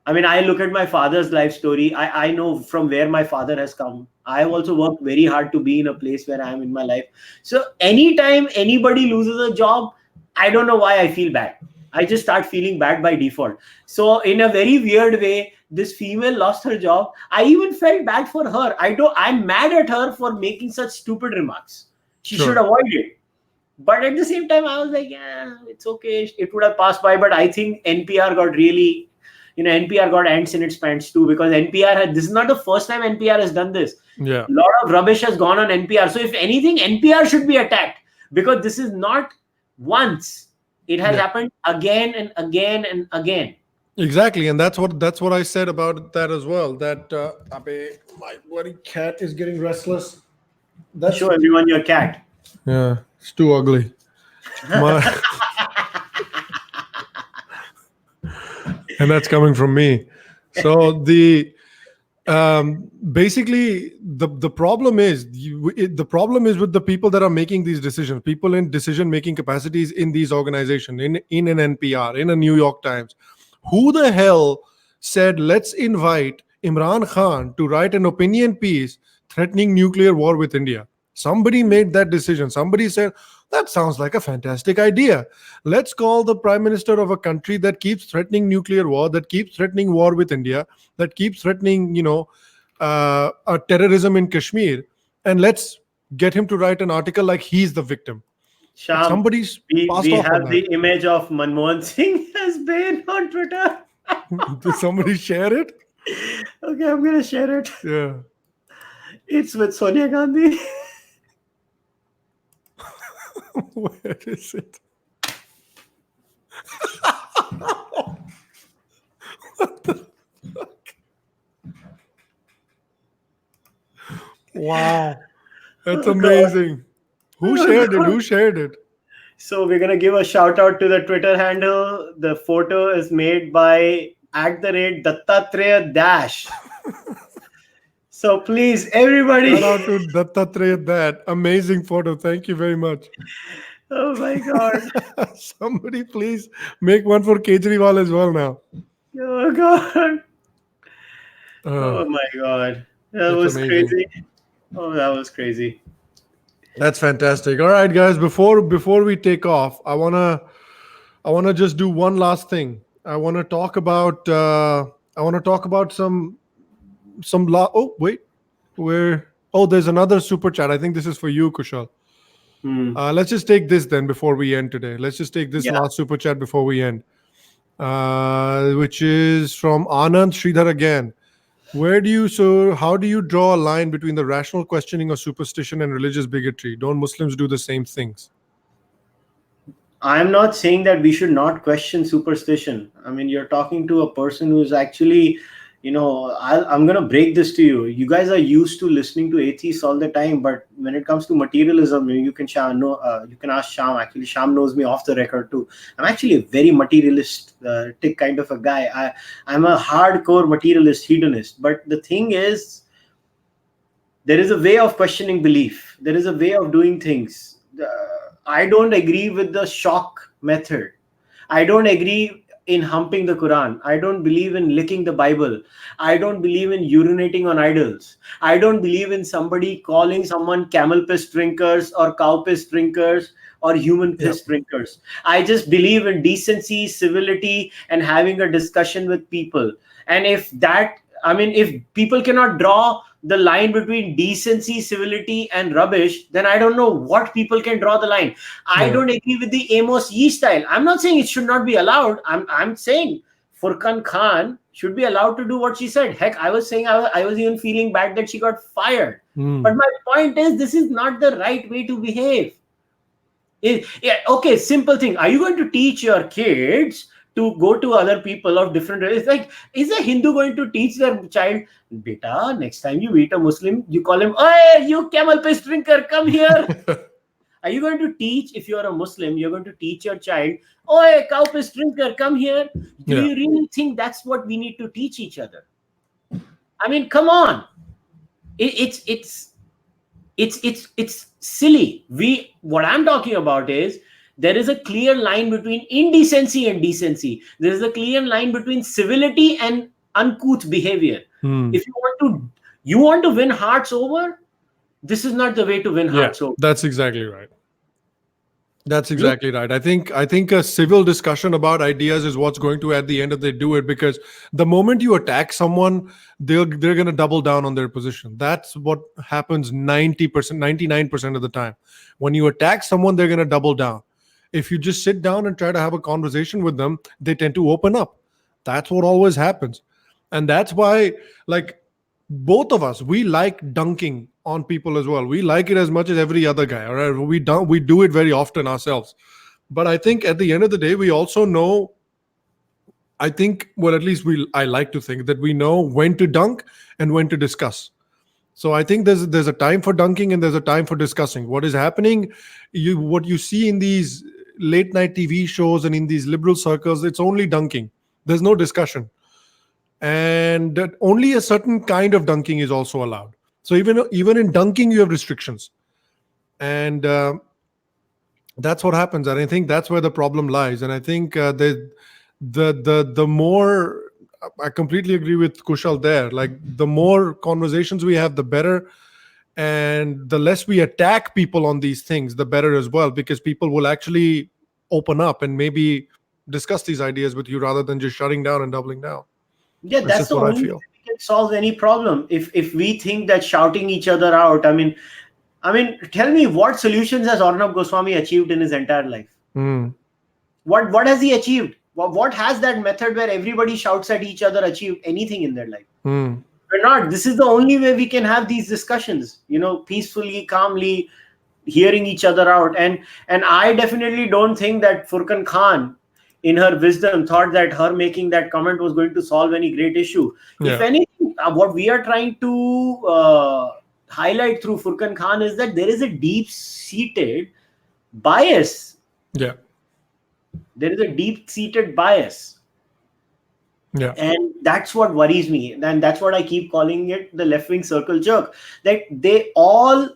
I mean, I look at my father's life story. I know from where my father has come. I've also worked very hard to be in a place where I am in my life. So anytime anybody loses a job, I don't know why I feel bad. I just start feeling bad by default. So in a very weird way, this female lost her job. I even felt bad for her. I'm mad at her for making such stupid remarks. She should avoid it. But at the same time, I was like, yeah, it's okay. It would have passed by. But I think NPR got really, NPR got ants in its pants too, because this is not the first time NPR has done this. Yeah. A lot of rubbish has gone on NPR. So if anything, NPR should be attacked, because this is not once. It has happened again and again and again. Exactly, and that's what I said about that as well. That my bloody cat is getting restless. Show everyone your cat. Yeah, it's too ugly. And that's coming from me. So basically the problem is with the people that are making these decisions, people in decision making capacities in these organizations, in an NPR, in a New York Times. Who the hell said let's invite Imran Khan to write an opinion piece threatening nuclear war with India. Somebody made that decision. Somebody said, that sounds like a fantastic idea. Let's call the prime minister of a country that keeps threatening nuclear war, that keeps threatening war with India, that keeps threatening, terrorism in Kashmir, and let's get him to write an article like he's the victim. But Sham, somebody's we passed off on have that. the image of Manmohan Singh as been on Twitter. Did somebody share it? Okay, I'm gonna share it. Yeah. It's with Sonia Gandhi. Where is it? What the fuck? Wow. That's Oh, God. amazing. Who shared it? Who shared it? So we're gonna give a shout out to the Twitter handle. The photo is made by @Dattatreya Dash. So please, everybody. Shout out to Dattatreya. That amazing photo. Thank you very much. Oh my God. Somebody please make one for Kejriwal as well now. Oh God. Uh, Oh my God. That that's was amazing. crazy. Oh, that was crazy. That's fantastic. All right, guys. Before we take off, I wanna just do one last thing. I wanna talk about oh wait, where oh there's another super chat. I think this is for you, Kushal. Hmm. Let's just take this then before we end today. Let's just take this Yeah. last super chat before we end, which is from Anand Sridhar again. How do you draw a line between the rational questioning of superstition and religious bigotry? Don't Muslims do the same things? I'm not saying that we should not question superstition. I mean, you're talking to a person who's actually, I'm going to break this to you. You guys are used to listening to atheists all the time, but when it comes to materialism, you can you can ask Sham. Actually, Sham knows me off the record too. I'm actually a very materialistic kind of a guy. I'm a hardcore materialist hedonist. But the thing is, there is a way of questioning belief. There is a way of doing things. I don't agree with the shock method. I don't agree in humping the Quran. I don't believe in licking the Bible. I don't believe in urinating on idols. I don't believe in somebody calling someone camel piss drinkers or cow piss drinkers or human piss drinkers. I just believe in decency, civility, and having a discussion with people. And if people cannot draw the line between decency, civility, and rubbish, then I don't know what people can draw the line. I don't agree with the Amos Yee style. I'm not saying it should not be allowed. I'm saying Furqan Khan should be allowed to do what she said. Heck, I was saying I was even feeling bad that she got fired. But my point is, this is not the right way to behave. Okay, simple thing. Are you going to teach your kids to go to other people of different races? Like, is a Hindu going to teach their child, beta, next time you meet a Muslim, you call him, "Hey, you camel piss drinker, come here." Are you going to teach, if you're a Muslim, you're going to teach your child, "Oh, cow piss drinker, come here"? Do you really think that's what we need to teach each other? I mean, come on. It's silly. What I'm talking about is, there is a clear line between indecency and decency. There is a clear line between civility and uncouth behavior. If you want to win hearts over, this is not the way to win hearts over. That's exactly right. That's exactly right. I think a civil discussion about ideas is what's going to, at the end of the day, do it, because the moment you attack someone, they're going to double down on their position. That's what happens 90%, 99% of the time. When you attack someone, they're going to double down. If you just sit down and try to have a conversation with them, they tend to open up. That's what always happens. And that's why, like, both of us, we like dunking on people as well. We like it as much as every other guy. All right, we do it very often ourselves. But I think at the end of the day, we also know. I think, well, at least I like to think that we know when to dunk and when to discuss. So I think there's a time for dunking and there's a time for discussing. What is happening, what you see in these late night TV shows and in these liberal circles, it's only dunking. There's no discussion. And that only a certain kind of dunking is also allowed. So even in dunking, you have restrictions, and that's what happens. And I think that's where the problem lies. And I think the more I completely agree with Kushal there. Like the more conversations we have, the better, and the less we attack people on these things, the better as well, because people will actually open up and maybe discuss these ideas with you rather than just shutting down and doubling down. Yeah, That's that's just the what I only way feel. we can solve any problem. If we think that shouting each other out, I mean, tell me what solutions has Arnab Goswami achieved in his entire life? Mm, What has he achieved? What has that method where everybody shouts at each other achieved anything in their life? mm, We're not. This is the only way we can have these discussions, peacefully, calmly, hearing each other out. And I definitely don't think that Furkan Khan, in her wisdom, thought that her making that comment was going to solve any great issue. If yeah, anything, what we are trying to highlight through Furkan Khan is that there is a deep-seated bias. yeah, There is a deep-seated bias. yeah, And that's what worries me. And that's what I keep calling it the left-wing circle jerk. That they all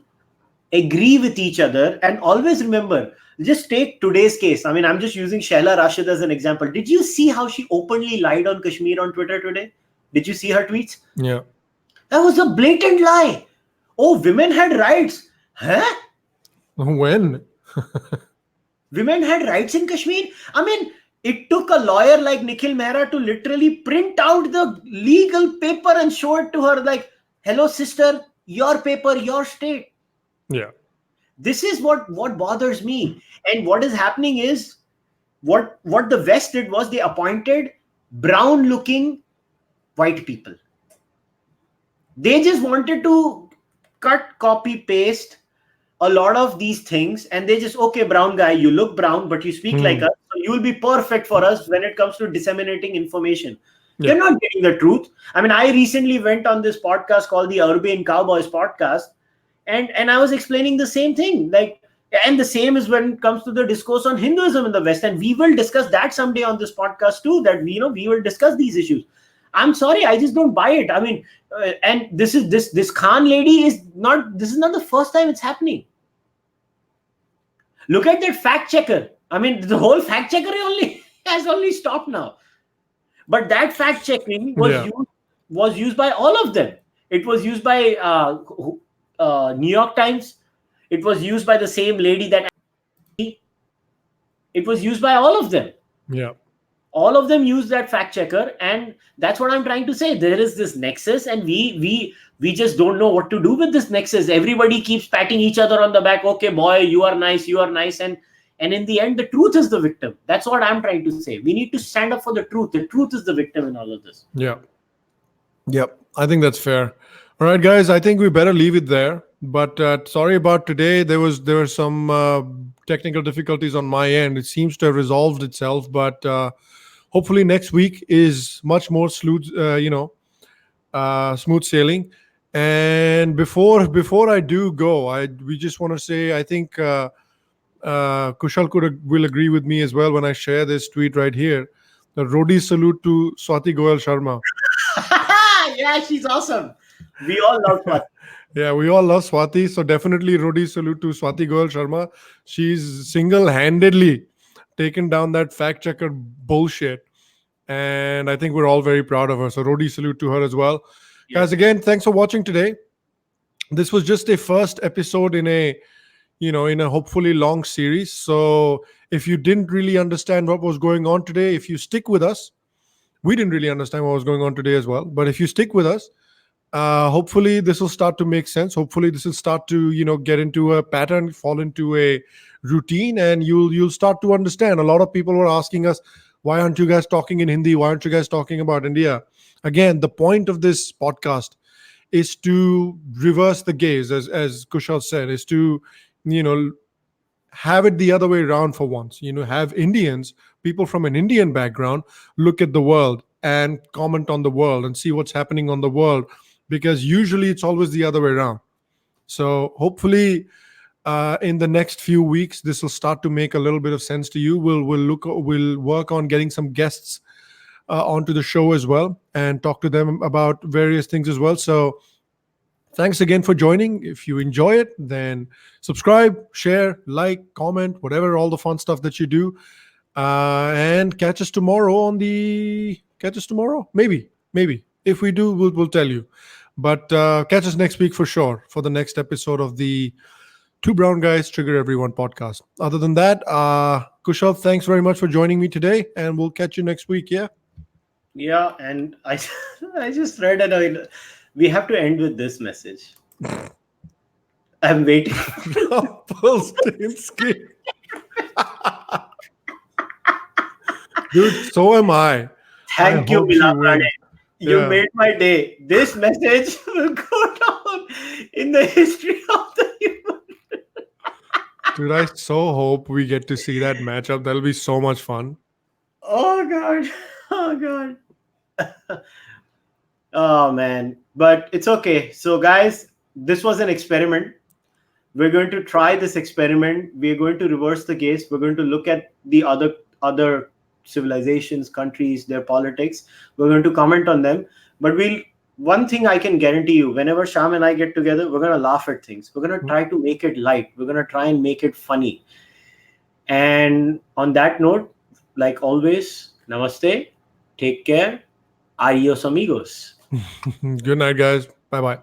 agree with each other. And always remember, just take today's case. I mean, I'm just using Shahla Rashid as an example. Did you see how she openly lied on Kashmir on Twitter today? Did you see her tweets? yeah. That was a blatant lie. Oh, women had rights. Huh? When? Women had rights in Kashmir? I mean, it took a lawyer like Nikhil Mehra to literally print out the legal paper and show it to her like, hello, sister, your paper, your state. Yeah, This is what bothers me. And what is happening is what the West did was they appointed brown looking white people. They just wanted to cut, copy, paste a lot of these things, and they just, okay, brown guy, you look brown but you speak like us, so you will be perfect for us when it comes to disseminating information. Yeah. They're not getting the truth. I mean, I recently went on this podcast called the Urban Cowboys podcast, and I was explaining the same thing, like, and the same is when it comes to the discourse on Hinduism in the West, and we will discuss that someday on this podcast too, that we will discuss these issues. I'm sorry, I just don't buy it. I mean, and this Khan lady is not the first time it's happening. Look at that fact checker. I mean, the whole fact checker has only stopped now. But that fact checking was used by all of them. It was used by New York Times. It was used by the same lady that it was used by all of them. Yeah. All of them use that fact checker, and that's what I'm trying to say. There is this nexus, and we just don't know what to do with this nexus. Everybody keeps patting each other on the back. Okay, boy, you are nice, and in the end, the truth is the victim. That's what I'm trying to say. We need to stand up for the truth. The truth is the victim in all of this. Yeah. Yep. I think that's fair. All right, guys. I think we better leave it there. But sorry about today. There were some technical difficulties on my end. It seems to have resolved itself, but hopefully next week is much more smooth sailing. And before I do go, we just want to say I think Kushal will agree with me as well when I share this tweet right here. The Rodi salute to Swati Goyal Sharma. Yeah, she's awesome. We all love Swati. Yeah, we all love Swati. So definitely Rodi salute to Swati Goyal Sharma. She's single-handedly taken down that fact checker bullshit. And I think we're all very proud of her. So Rodi salute to her as well. Yeah. Guys, again, thanks for watching today. This was just a first episode in a hopefully long series. So if you didn't really understand what was going on today, if you stick with us, we didn't really understand what was going on today as well. But if you stick with us, hopefully this will start to make sense. Hopefully this will start to get into a pattern, fall into a routine, and you'll start to understand. A lot of people were asking us, why aren't you guys talking in Hindi? Why aren't you guys talking about India? Again, the point of this podcast is to reverse the gaze, as Kushal said, is to have it the other way around for once. Have Indians, people from an Indian background, look at the world and comment on the world and see what's happening on the world, because usually it's always the other way around. So hopefully in the next few weeks this will start to make a little bit of sense to you. We'll work on getting some guests onto the show as well and talk to them about various things as well. So thanks again for joining. If you enjoy it, then subscribe, share, like, comment, whatever, all the fun stuff that you do. And catch us tomorrow on the Catch us tomorrow? Maybe. If we do, we'll tell you. But catch us next week for sure for the next episode of the Two Brown Guys Trigger Everyone podcast. Other than that, Kushal, thanks very much for joining me today, and we'll catch you next week. Yeah. Yeah, and I I just read it. We have to end with this message. I'm waiting. Rumpelstiltskin. Dude, so am I. Thank you, hope she Mila wins. You Yeah. made my day. This message will go down in the history of the human. Dude, I so hope we get to see that matchup. That'll be so much fun. Oh god. Oh god. Oh man. But it's okay. So guys, this was an experiment. We're going to try this experiment. We're going to reverse the case. We're going to look at the other civilizations, countries, their politics. We're going to comment on them. But one thing I can guarantee you, whenever Sham and I get together, we're going to laugh at things. We're going to try to make it light. We're going to try and make it funny. And on that note, like always, namaste, take care, adios amigos. Good night, guys. Bye bye.